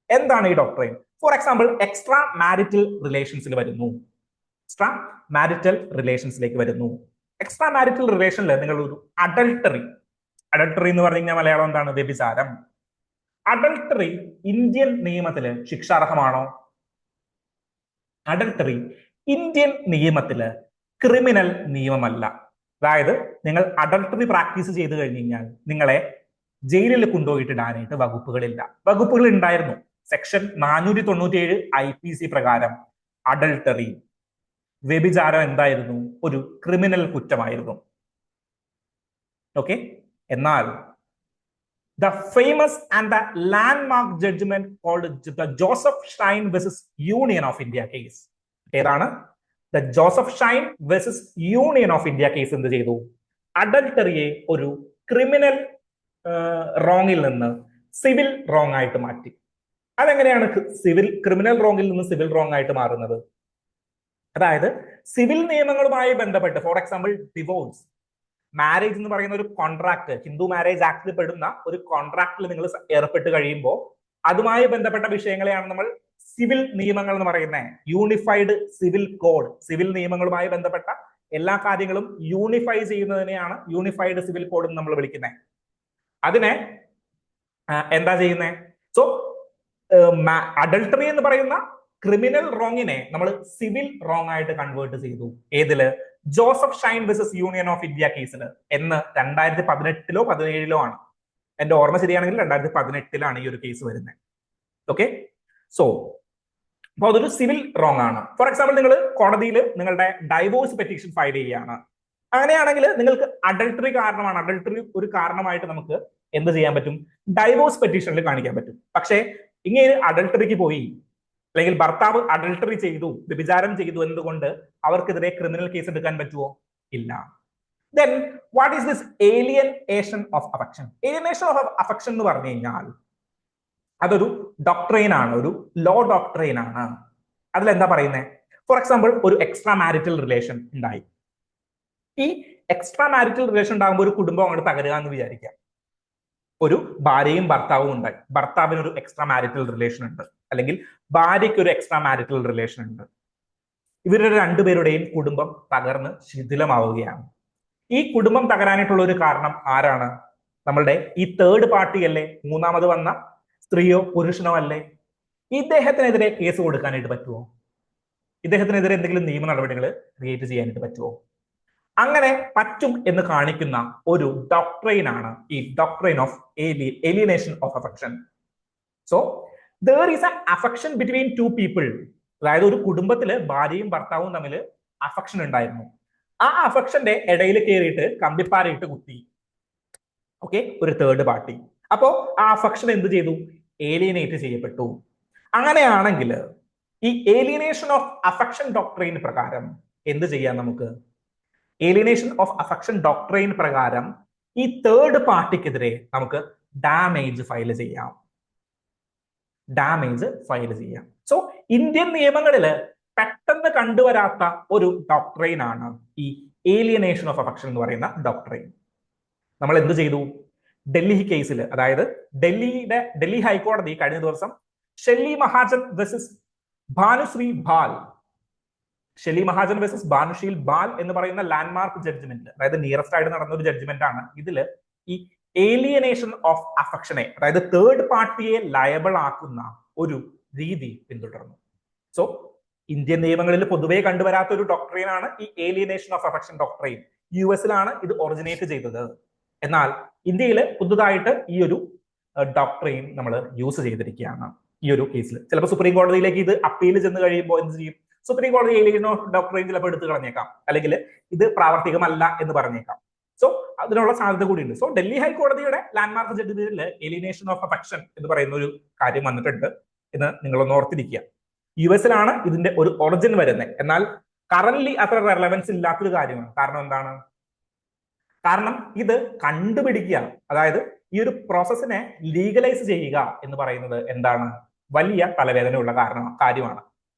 എന്താണ് ഈ doctrine? For example, extra marital റിലേഷൻസിൽ വരുന്നു, എക്സ്ട്രാ മാരിറ്റൽ റിലേഷൻസിലേക്ക് വരുന്നു. എക്സ്ട്രാ മാരിറ്റൽ റിലേഷനിൽ നിങ്ങൾ ഒരു അഡൾട്ടറി എന്ന് പറഞ്ഞു കഴിഞ്ഞാൽ മലയാളം എന്താണ്? വ്യഭിചാരം. അഡൾട്ടറി ഇന്ത്യൻ നിയമത്തില് ശിക്ഷാർഹമാണോ? അഡൾട്ടറി ഇന്ത്യൻ നിയമത്തില് ക്രിമിനൽ നിയമമല്ല. അതായത് നിങ്ങൾ അഡൾട്ടറി പ്രാക്ടീസ് ചെയ്തു കഴിഞ്ഞു കഴിഞ്ഞാൽ നിങ്ങളെ ജയിലിൽ കൊണ്ടുപോയിട്ടിടാനായിട്ട് വകുപ്പുകളില്ല. വകുപ്പുകൾ ഉണ്ടായിരുന്നു. സെക്ഷൻ 497 IPC പ്രകാരം അഡൾട്ടറി, വ്യഭിചാരം എന്തായിരുന്നു? ഒരു ക്രിമിനൽ കുറ്റമായിരുന്നു. ഓക്കെ, എന്നാൽ the famous and the landmark judgment called the Joseph Stein versus Union of India case. ഏതാണ്? The Joseph Stein versus Union of India case എന്ത് ചെയ്തു? അഡൾട്ടറിയെ ഒരു ക്രിമിനൽ റോങ്ങിൽ നിന്ന് സിവിൽ റോങ് ആയിട്ട് മാറ്റി. അതെങ്ങനെയാണ് ക്രിമിനൽ റോങ്ങിൽ നിന്ന് സിവിൽ റോങ് ആയിട്ട് മാറുന്നത്? അതായത് സിവിൽ നിയമങ്ങളുമായി ബന്ധപ്പെട്ട്, ഫോർ എക്സാമ്പിൾ ഡിവോഴ്സ്, മാരേജ് എന്ന് പറയുന്ന ഒരു കോൺട്രാക്ട്, ഹിന്ദു മാരേജ് ആക്ടിൽ പെടുന്ന ഒരു കോൺട്രാക്റ്റിൽ നിങ്ങൾ ഏർപ്പെട്ട് കഴിയുമ്പോൾ അതുമായി ബന്ധപ്പെട്ട വിഷയങ്ങളെയാണ് നമ്മൾ സിവിൽ നിയമങ്ങൾ എന്ന് പറയുന്നത്. യൂണിഫൈഡ് സിവിൽ കോഡ്, സിവിൽ നിയമങ്ങളുമായി ബന്ധപ്പെട്ട എല്ലാ കാര്യങ്ങളും യൂണിഫൈ ചെയ്യുന്നതിനെയാണ് യൂണിഫൈഡ് സിവിൽ കോഡ് എന്ന് നമ്മൾ വിളിക്കുന്നത്. അതിനെ എന്താ ചെയ്യുന്നത്? സോ അഡൾട്ടറി എന്ന് പറയുന്ന ക്രിമിനൽ റോങ്ങിനെ നമ്മൾ സിവിൽ റോങ് ആയിട്ട് കൺവേർട്ട് ചെയ്തു. ഏതില്? Joseph Shine versus Union of India കേസിൽ എന്ന് 2018 17 ആണ്. എന്റെ ഓർമ്മ ശരിയാണെങ്കിൽ 2018 ഈ ഒരു കേസ് വരുന്നത്. ഓക്കെ, സോ അപ്പൊ അതൊരു സിവിൽ റോങ് ആണ്. ഫോർ എക്സാമ്പിൾ, നിങ്ങൾ കോടതിയിൽ നിങ്ങളുടെ ഡൈവോഴ്സ് പെറ്റീഷൻ ഫയൽ ചെയ്യുകയാണ്. അങ്ങനെയാണെങ്കിൽ നിങ്ങൾക്ക് അഡൾട്ടറി കാരണമാണ്, അഡൾട്ടറി ഒരു കാരണമായിട്ട് നമുക്ക് എന്ത് ചെയ്യാൻ പറ്റും, ഡൈവോഴ്സ് പെറ്റീഷനിൽ കാണിക്കാൻ പറ്റും. പക്ഷേ ഇങ്ങനെ അഡൾട്ടറിക്ക് പോയി, അല്ലെങ്കിൽ ഭർത്താവ് അഡൾട്ടറി ചെയ്തു, വ്യഭിചാരം ചെയ്തു എന്നതുകൊണ്ട് അവർക്കെതിരെ ക്രിമിനൽ കേസ് എടുക്കാൻ പറ്റുമോ? ഇല്ല. Then what is this alienation of affection? Alienation of affection എന്ന് പറഞ്ഞു കഴിഞ്ഞാൽ അതൊരു ഡോക്ട്രൈൻ ആണ്, ഒരു ലോ ഡോക്ട്രൈൻ ആണ്. അതിലെന്താ പറയുന്നത്? ഫോർ എക്സാമ്പിൾ, ഒരു എക്സ്ട്രാ മാരിറ്റൽ റിലേഷൻ ഉണ്ടായി. ഈ എക്സ്ട്രാ മാരിറ്റൽ റിലേഷൻ ഉണ്ടാകുമ്പോൾ ഒരു കുടുംബം അങ്ങോട്ട് തകരുക എന്ന് വിചാരിക്കാം. ഒരു ഭാര്യയും ഭർത്താവും ഉണ്ടായി, ഭർത്താവിന് ഒരു എക്സ്ട്രാ മാരിറ്റൽ റിലേഷൻ ഉണ്ട്, അല്ലെങ്കിൽ ഭാര്യയ്ക്ക് ഒരു എക്സ്ട്രാ മാരിറ്റൽ റിലേഷൻ ഉണ്ട്. ഇവരുടെ രണ്ടുപേരുടെയും കുടുംബം തകർന്ന് ശിഥിലമാവുകയാണ്. ഈ കുടുംബം തകരാനായിട്ടുള്ള ഒരു കാരണം ആരാണ്? നമ്മളുടെ ഈ തേർഡ് പാർട്ടി അല്ലേ? മൂന്നാമത് വന്ന സ്ത്രീയോ പുരുഷനോ അല്ലേ? ഇദ്ദേഹത്തിനെതിരെ കേസ് കൊടുക്കാനായിട്ട് പറ്റുമോ? ഇദ്ദേഹത്തിനെതിരെ എന്തെങ്കിലും നിയമ നടപടികൾ ക്രിയേറ്റ് ചെയ്യാനായിട്ട് പറ്റുമോ? അങ്ങനെ പറ്റും എന്ന് കാണിക്കുന്ന ഒരു ഡോക്ട്രൈൻ ആണ് ഈ doctrine of alienation of affection. So there is an affection between two people. അതായത് ഒരു കുടുംബത്തില് ഭാര്യയും ഭർത്താവും തമ്മിൽ അഫെക്ഷൻ ഉണ്ടായിരുന്നു. ആ അഫെക്ഷന്റെ ഇടയിൽ കയറിയിട്ട് കമ്പിപ്പാരയിട്ട് കുത്തി, ഓക്കെ, ഒരു തേർഡ് പാർട്ടി. അപ്പോ ആ അഫെക്ഷൻ എന്ത് ചെയ്തു? ഏലിയനേറ്റ് ചെയ്യപ്പെട്ടു. അങ്ങനെയാണെങ്കിൽ ഈ ഏലിയനേഷൻ ഓഫ് അഫെക്ഷൻ ഡോക്ട്രൈൻ പ്രകാരം എന്ത് ചെയ്യാം നമുക്ക്? ഏലിയനേഷൻ ഓഫ് അഫെക്ഷൻ ഡോക്ട്രൈൻ പ്രകാരം ഈ തേർഡ് പാർട്ടിക്കെതിരെ നമുക്ക് ഡാമേജ് ഫയൽ ചെയ്യാം. സോ ഇന്ത്യൻ നിയമങ്ങളിൽ പെട്ടെന്ന് കണ്ടുവരാത്ത ഒരു ഡോക്ട്രൈൻ ആണ് ഈ ഏലിയനേഷൻ ഓഫ് അഫെക്ഷൻ എന്ന് പറയുന്ന ഡോക്ട്രൈൻ. നമ്മൾ എന്ത് ചെയ്തു? ഡൽഹി കേസിൽ, അതായത് ഡൽഹി ഹൈക്കോടതി കഴിഞ്ഞ ദിവസം ഷെല്ലി മഹാജൻ വേഴ്സസ് ഭാനുശ്രീ ബാൽ, ഷെല്ലി മഹാജൻ വേഴ്സസ് ഭാനുശീൽ ബാൽ എന്ന് പറയുന്ന ലാൻഡ്മാർക്ക് ജഡ്ജ്മെന്റ്, അതായത് നിയറസ്റ്റ് ആയിട്ട് നടന്ന ഒരു ജഡ്ജ്മെന്റ് ആണ്. ഇതിൽ ഈ ഏലിയനേഷൻ ഓഫ് അഫെക്ഷനെ, അതായത് തേർഡ് പാർട്ടിയെ ലയബിൾ ആക്കുന്ന ഒരു രീതി പിന്തുടർന്നു. സോ ഇന്ത്യൻ നിയമങ്ങളിൽ പൊതുവെ കണ്ടുവരാത്ത ഒരു ഡോക്ട്രൈൻ ആണ് ഈ ഏലിയനേഷൻ ഓഫ് അഫെക്ഷൻ ഡോക്ട്രൈൻ. US-ലാണ് ഇത് ഒറിജിനേറ്റ് ചെയ്തത്. എന്നാൽ ഇന്ത്യയിൽ പുതുതായിട്ട് ഈ ഒരു ഡോക്ട്രൈൻ നമ്മൾ യൂസ് ചെയ്തിരിക്കുകയാണ് ഈ ഒരു കേസിൽ. ചിലപ്പോൾ സുപ്രീം കോടതിയിലേക്ക് ഇത് അപ്പീൽ ചെന്ന് കഴിയുമ്പോൾ എന്ത് ചെയ്യും? സുപ്രീം കോടതി ഏലിയനേഷൻ ഓഫ് ഡോക്ട്രൈൻ ചിലപ്പോൾ എടുത്തു കളഞ്ഞേക്കാം, അല്ലെങ്കിൽ ഇത് പ്രാവർത്തികമല്ല എന്ന് പറഞ്ഞേക്കാം. സോ അതിനുള്ള സാധ്യത കൂടിയുണ്ട്. സോ ഡൽഹി ഹൈക്കോടതിയുടെ ലാൻഡ്മാർക്ക് ജഡ്ജ്മെന്റിൽ ഏലിയനേഷൻ ഓഫ് അഫെക്ഷൻ എന്ന് പറയുന്ന ഒരു കാര്യം വന്നിട്ടുണ്ട് എന്ന് നിങ്ങളൊന്ന് ഓർത്തിരിക്കുക. US-ലാണ് ഇതിന്റെ ഒരു ഒറിജിൻ വരുന്നത്. എന്നാൽ കറന്റ്ലി അത്ര റെലവൻസ് ഇല്ലാത്തൊരു കാര്യമാണ്. കാരണം എന്താണ്? കാരണം ഇത് കണ്ടുപിടിക്കുക, അതായത് ഈ ഒരു പ്രോസസ്സിനെ ലീഗലൈസ് ചെയ്യുക എന്ന് പറയുന്നത് എന്താണ്? വലിയ തലവേദനയുള്ള കാര്യമാണ്.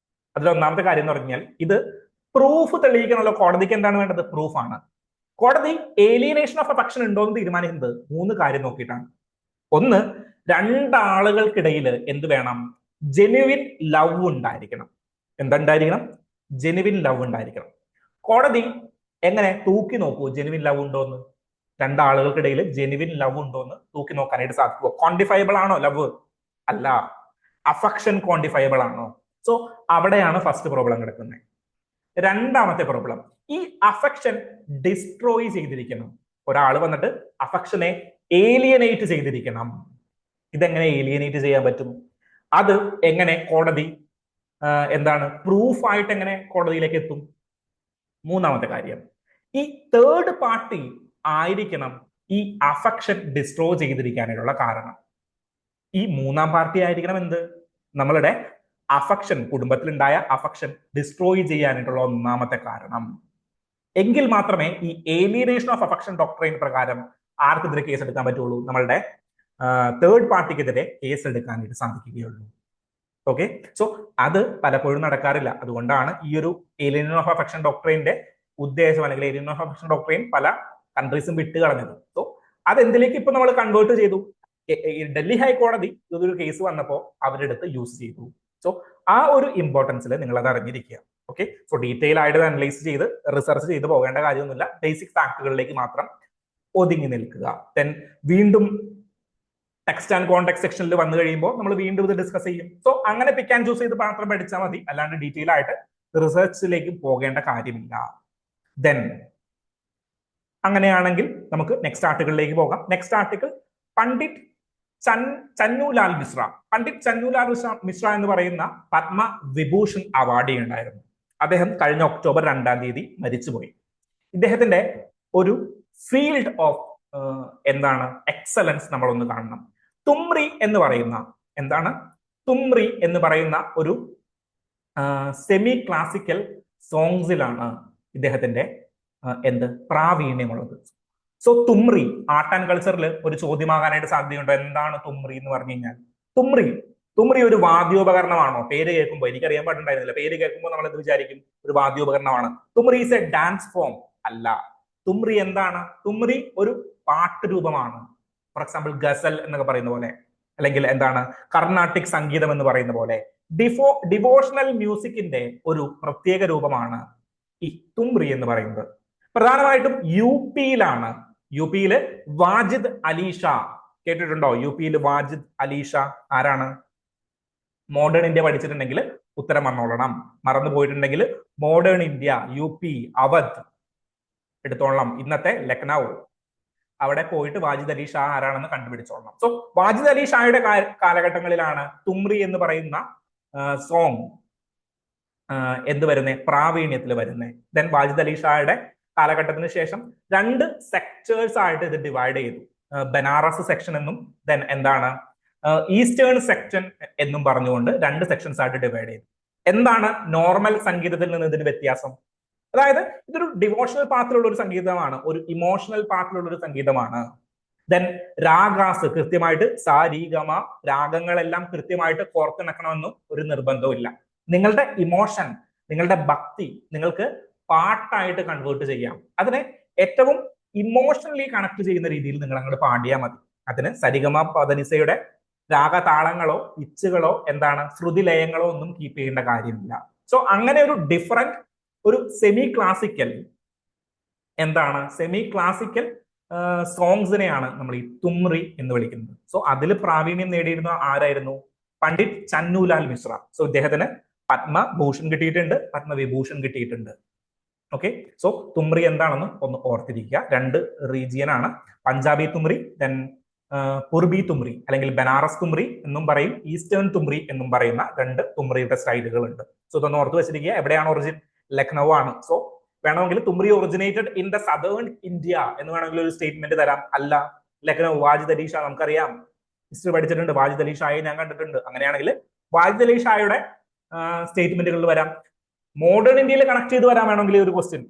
അതിലൊന്നാമത്തെ കാര്യം എന്ന് പറഞ്ഞാൽ ഇത് പ്രൂഫ് തെളിയിക്കണമല്ലോ. കോടതിക്ക് എന്താണ് വേണ്ടത്? പ്രൂഫാണ്. കോടതി ഏലിയനേഷൻ ഓഫ് അഫെക്ഷൻ ഉണ്ടോ എന്ന് തീരുമാനിക്കുന്നത് 3 കാര്യം നോക്കിയിട്ടാണ്. ഒന്ന്, രണ്ടാളുകൾക്കിടയിൽ എന്ത് വേണം? ജെനുവിൻ ലവ് ഉണ്ടായിരിക്കണം. എന്തുണ്ടായിരിക്കണം? ജെനുവിൻ ലവ് ഉണ്ടായിരിക്കണം. കോടതി എങ്ങനെ തൂക്കി നോക്കൂ ജെനുവിൻ ലവ് ഉണ്ടോ എന്ന്? രണ്ടാളുകൾക്കിടയിൽ ജെനുവിൻ ലവ് ഉണ്ടോ എന്ന് തൂക്കി നോക്കാനായിട്ട് സാധിക്കുമോ? ക്വാണ്ടിഫയബിൾ ആണോ ലവ്? അല്ല. അഫെക്ഷൻ ക്വാണ്ടിഫയബിൾ ആണോ? സോ അവിടെയാണ് ഫസ്റ്റ് പ്രോബ്ലം കിടക്കുന്നത്. രണ്ടാമത്തെ പ്രോബ്ലം, ഈ അഫെക്ഷൻ ഡിസ്ട്രോയ് ചെയ്തിരിക്കണം. ഒരാൾ വന്നിട്ട് അഫെക്ഷനെ ഏലിയനേറ്റ് ചെയ്തിരിക്കണം. ഇതെങ്ങനെ ഏലിയനേറ്റ് ചെയ്യാൻ പറ്റും? അത് എങ്ങനെ കോടതി പ്രൂഫായിട്ട് എങ്ങനെ കോടതിയിലേക്ക് എത്തും? മൂന്നാമത്തെ കാര്യം, ഈ തേർഡ് പാർട്ടി ആയിരിക്കണം ഈ അഫെക്ഷൻ ഡിസ്ട്രോയ് ചെയ്തിരിക്കാനുള്ള കാരണം. ഈ മൂന്നാം പാർട്ടി ആയിരിക്കണം എന്ത്? നമ്മളുടെ അഫെക്ഷൻ, കുടുംബത്തിലുണ്ടായ അഫെക്ഷൻ ഡിസ്ട്രോയ് ചെയ്യാനായിട്ടുള്ള ഒന്നാമത്തെ കാരണം. എങ്കിൽ മാത്രമേ ഈ ഏലിയനേഷൻ ഓഫ് അഫെക്ഷൻ ഡോക്ട്രൈൻ പ്രകാരം ആർക്കെതിരെ കേസ് എടുക്കാൻ പറ്റുള്ളൂ? നമ്മളുടെ തേർഡ് പാർട്ടിക്കെതിരെ കേസ് എടുക്കാനായിട്ട് സാധിക്കുകയുള്ളൂ. ഓക്കെ, സോ അത് പലപ്പോഴും നടക്കാറില്ല. അതുകൊണ്ടാണ് ഈ ഒരു ഏലിയനേഷൻ ഓഫ് അഫെക്ഷൻ ഡോക്ട്രൈന്റെ ഉദ്ദേശം, അല്ലെങ്കിൽ ഏലിയനേഷൻ ഓഫ് അഫെക്ഷൻ ഡോക്ട്രൈൻ പല കൺട്രീസും വിട്ട് കളഞ്ഞത്. സോ അതെന്തിലേക്ക് ഇപ്പൊ നമ്മൾ കൺവേർട്ട് ചെയ്തു? ഡൽഹി ഹൈക്കോടതി ഇതൊരു കേസ് വന്നപ്പോൾ അവരെടുത്ത് യൂസ് ചെയ്തു. സോ ആ ഒരു ഇമ്പോർട്ടൻസിൽ നിങ്ങൾ അത് അറിഞ്ഞിരിക്കുക. ഓക്കെ, സോ ഡീറ്റെയിൽ ആയിട്ട് അനലൈസ് ചെയ്ത് റിസർച്ച് ചെയ്ത് പോകേണ്ട കാര്യമൊന്നുമില്ല. ബേസിക് ഫാക്ടുകളിലേക്ക് മാത്രം ഒതുങ്ങി നിൽക്കുക. ദെൻ വീണ്ടും ടെക്സ്റ്റ് ആൻഡ് കോണ്ടെക്സ്റ്റ് സെക്ഷനിൽ വന്നു കഴിയുമ്പോൾ നമ്മൾ വീണ്ടും ഇത് ഡിസ്കസ് ചെയ്യും. സോ അങ്ങനെ പിക്ക് ആൻഡ് ചൂസ് ചെയ്ത് മാത്രം പഠിച്ചാൽ മതി, അല്ലാണ്ട് ഡീറ്റെയിൽ ആയിട്ട് റിസർച്ചിലേക്ക് പോകേണ്ട കാര്യമില്ല. ദെൻ അങ്ങനെയാണെങ്കിൽ നമുക്ക് നെക്സ്റ്റ് ആർട്ടിക്കിളിലേക്ക് പോകാം. Next article Pandit Channulal Mishra. പണ്ഡിറ്റ് ചന്നുലാൽ മിശ്ര എന്ന് പറയുന്ന പത്മ വിഭൂഷൺ അവാർഡി ഉണ്ടായിരുന്നു. അദ്ദേഹം കഴിഞ്ഞ ഒക്ടോബർ 2 മരിച്ചുപോയി. ഇദ്ദേഹത്തിന്റെ ഒരു ഫീൽഡ് ഓഫ് എന്താണ് എക്സലൻസ് നമ്മളൊന്ന് കാണണം. തുമ്രി എന്ന് പറയുന്ന എന്താണ് തുമ്രി എന്ന് പറയുന്ന ഒരു സെമി ക്ലാസിക്കൽ സോങ്സിലാണ് ഇദ്ദേഹത്തിന്റെ എന്ത് പ്രാവീണ്യമുള്ളത്. സോ തുമ്രി ആർട്ട് ആൻഡ് കൾച്ചറിൽ ഒരു ചോദ്യമാകാനായിട്ട് സാധ്യതയുണ്ടോ? എന്താണ് തുമ്രി എന്ന് പറഞ്ഞു കഴിഞ്ഞാൽ, തുമ്രി ഒരു വാദ്യോപകരണമാണോ? പേര് കേൾക്കുമ്പോൾ എനിക്കറിയാൻ പാടുണ്ടായിരുന്നില്ല. പേര് കേൾക്കുമ്പോൾ നമ്മൾ എന്ത് വിചാരിക്കും? ഒരു വാദ്യോപകരണമാണ്. Thumri is a dance form അല്ല. തുമ്രി എന്താണ്? തുമ്രി ഒരു പാട്ട് രൂപമാണ്. ഫോർ എക്സാമ്പിൾ ഗസൽ എന്നൊക്കെ പറയുന്ന പോലെ, അല്ലെങ്കിൽ എന്താണ് കർണാട്ടിക് സംഗീതം എന്ന് പറയുന്ന പോലെ ഡിവോഷണൽ മ്യൂസിക്കിന്റെ ഒരു പ്രത്യേക രൂപമാണ് ഈ തുമ്രി എന്ന് പറയുന്നത്. പ്രധാനമായിട്ടും യു പിയില് വാജിദ് അലി ഷാ കേട്ടിട്ടുണ്ടോ? യു പിയിൽ വാജിദ് അലി ഷാ ആരാണ്? മോഡേൺ ഇന്ത്യ പഠിച്ചിട്ടുണ്ടെങ്കിൽ ഉത്തരം വന്നോളണം. മറന്നു പോയിട്ടുണ്ടെങ്കിൽ modern India, U P, Awadh എടുത്തോളണം. ഇന്നത്തെ ലക്നൗ, അവിടെ പോയിട്ട് വാജിദ് അലി ഷാ ആരാണെന്ന് കണ്ടുപിടിച്ചോളണം. സോ വാജിദ് അലി ഷായുടെ കാലഘട്ടങ്ങളിലാണ് തുമ്രി എന്ന് പറയുന്ന സോങ് എന്ത് വരുന്നേ? പ്രാവീണ്യത്തിൽ വരുന്നേ. ദെൻ വാജിദ് അലി ഷായുടെ കാലഘട്ടത്തിന് ശേഷം 2 സെക്ടേഴ്സ് ആയിട്ട് ഇത് ഡിവൈഡ് ചെയ്തു. ബനാറസ് സെക്ഷൻ എന്നും ദെൻ എന്താണ് ഈസ്റ്റേൺ സെക്ഷൻ എന്നും പറഞ്ഞുകൊണ്ട് 2 സെക്ഷൻസ് ആയിട്ട് ഡിവൈഡ് ചെയ്തു. എന്താണ് നോർമൽ സംഗീതത്തിൽ നിന്ന് ഇതിന് വ്യത്യാസം? അതായത് ഇതൊരു ഡിവോഷണൽ പാത്തിലുള്ള ഒരു സംഗീതമാണ്, ഒരു ഇമോഷണൽ പാത്തിലുള്ള ഒരു സംഗീതമാണ്. ദെൻ രാഗാസ് കൃത്യമായിട്ട് സാ രീ ഗമ രാഗങ്ങളെല്ലാം കൃത്യമായിട്ട് കോർത്തിണക്കണമെന്നും ഒരു നിർബന്ധവും ഇല്ല. നിങ്ങളുടെ ഇമോഷൻ, നിങ്ങളുടെ ഭക്തി നിങ്ങൾക്ക് പാട്ടായിട്ട് കൺവേർട്ട് ചെയ്യാം. അതിനെ ഏറ്റവും ഇമോഷണലി കണക്ട് ചെയ്യുന്ന രീതിയിൽ നിങ്ങൾ അങ്ങോട്ട് പാടിയാൽ മതി. അതിന് സരിഗമ പദനിസയുടെ രാഗതാളങ്ങളോ പിച്ചുകളോ എന്താണ് ശ്രുതിലയങ്ങളോ ഒന്നും കീപ്പ് ചെയ്യേണ്ട കാര്യമില്ല. സോ അങ്ങനെ ഒരു ഡിഫറെന്റ് ഒരു സെമി ക്ലാസിക്കൽ സോങ്സിനെയാണ് നമ്മൾ ഈ തുമ്രി എന്ന് വിളിക്കുന്നത്. സോ അതിൽ പ്രാവീണ്യം നേടിയിരുന്ന ആരായിരുന്നു? പണ്ഡിറ്റ് ചന്നുലാൽ മിശ്ര. സോ ഇദ്ദേഹത്തിന് പത്മഭൂഷൺ കിട്ടിയിട്ടുണ്ട്, പത്മവിഭൂഷൺ കിട്ടിയിട്ടുണ്ട്. ഓക്കെ, സോ തുമ്രി എന്താണെന്ന് ഒന്ന് ഓർത്തിരിക്കുക. 2 റീജിയൻ ആണ്, പഞ്ചാബി തുമ്രി, ദെൻ പൂർബി തുമ്രി അല്ലെങ്കിൽ ബനാറസ് തുമ്രി എന്നും പറയും, ഈസ്റ്റേൺ തുമ്രി എന്നും പറയുന്ന 2 തുമ്രിയുടെ സ്റ്റൈലുകൾ ഉണ്ട്. സോ ഇതൊന്ന് ഓർത്ത് വെച്ചിരിക്കുക. എവിടെയാണ് ഒറിജിൻ? ലക്നൗ ആണ്. സോ വേണമെങ്കിൽ thumri originated in the southern India എന്ന് വേണമെങ്കിൽ ഒരു സ്റ്റേറ്റ്മെന്റ് തരാം. അല്ല, ലക്നൗ വാജിദ് അലി ഷാ നമുക്കറിയാം, ഹിസ്റ്ററി പഠിച്ചിട്ടുണ്ട്, വാജിദ് അലി ഷായെ ഞാൻ കണ്ടിട്ടുണ്ട്. അങ്ങനെയാണെങ്കിൽ വാജിദ് അലി ഷായുടെ സ്റ്റേറ്റ്മെന്റുകളിൽ വരാം. മോഡേൺ ഇന്ത്യയിൽ കണക്ട് ചെയ്ത് വരാൻ വേണമെങ്കിൽ ഒരു ക്വസ്റ്റ്യൻ,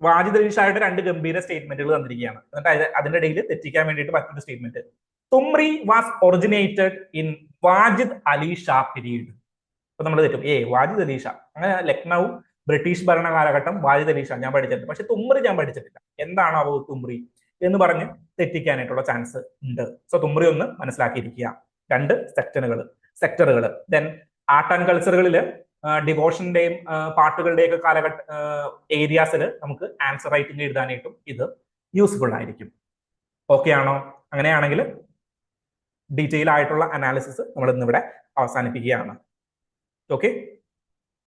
വാജിദ് അലി ഷായുടെ 2 ഗംഭീര സ്റ്റേറ്റ്മെന്റുകൾ തന്നിരിക്കുകയാണ്. എന്നിട്ട് അതിന്റെ ഇടയിൽ തെറ്റിക്കാൻ വേണ്ടിയിട്ട് മറ്റൊരു statement, thumri was originated in Wajid Ali Shah period. അപ്പൊ നമ്മൾ തെറ്റും, വാജിദ് അലി ഷാ. അങ്ങനെ ലക്നൗ ബ്രിട്ടീഷ് ഭരണ കാലഘട്ടം വാജിദ് അലി ഷാ ഞാൻ പഠിച്ചിട്ടുണ്ട്, പക്ഷെ തുമ്രി ഞാൻ പഠിച്ചിട്ടില്ല. എന്താണാവോ തുമ്രി എന്ന് പറഞ്ഞ് തെറ്റിക്കാനായിട്ടുള്ള ചാൻസ് ഉണ്ട്. സോ തുമ്രി ഒന്ന് മനസ്സിലാക്കിയിരിക്കുക. 2 സെക്ടറുകൾ. ദെൻ ആർട്ട് ആൻഡ് കൾച്ചറുകളിൽ ഡിവോഷന്റെയും പാട്ടുകളുടെയൊക്കെ കാലഘട്ട ഏരിയാസിൽ നമുക്ക് ആൻസർ റൈറ്റിംഗ് എഴുതാനായിട്ടും ഇത് യൂസ്ഫുൾ ആയിരിക്കും. ഓക്കെ ആണോ? അങ്ങനെയാണെങ്കിൽ ഡീറ്റെയിൽ ആയിട്ടുള്ള അനാലിസിസ് നമ്മൾ ഇന്നിവിടെ അവസാനിപ്പിക്കുകയാണ്. ഓക്കെ.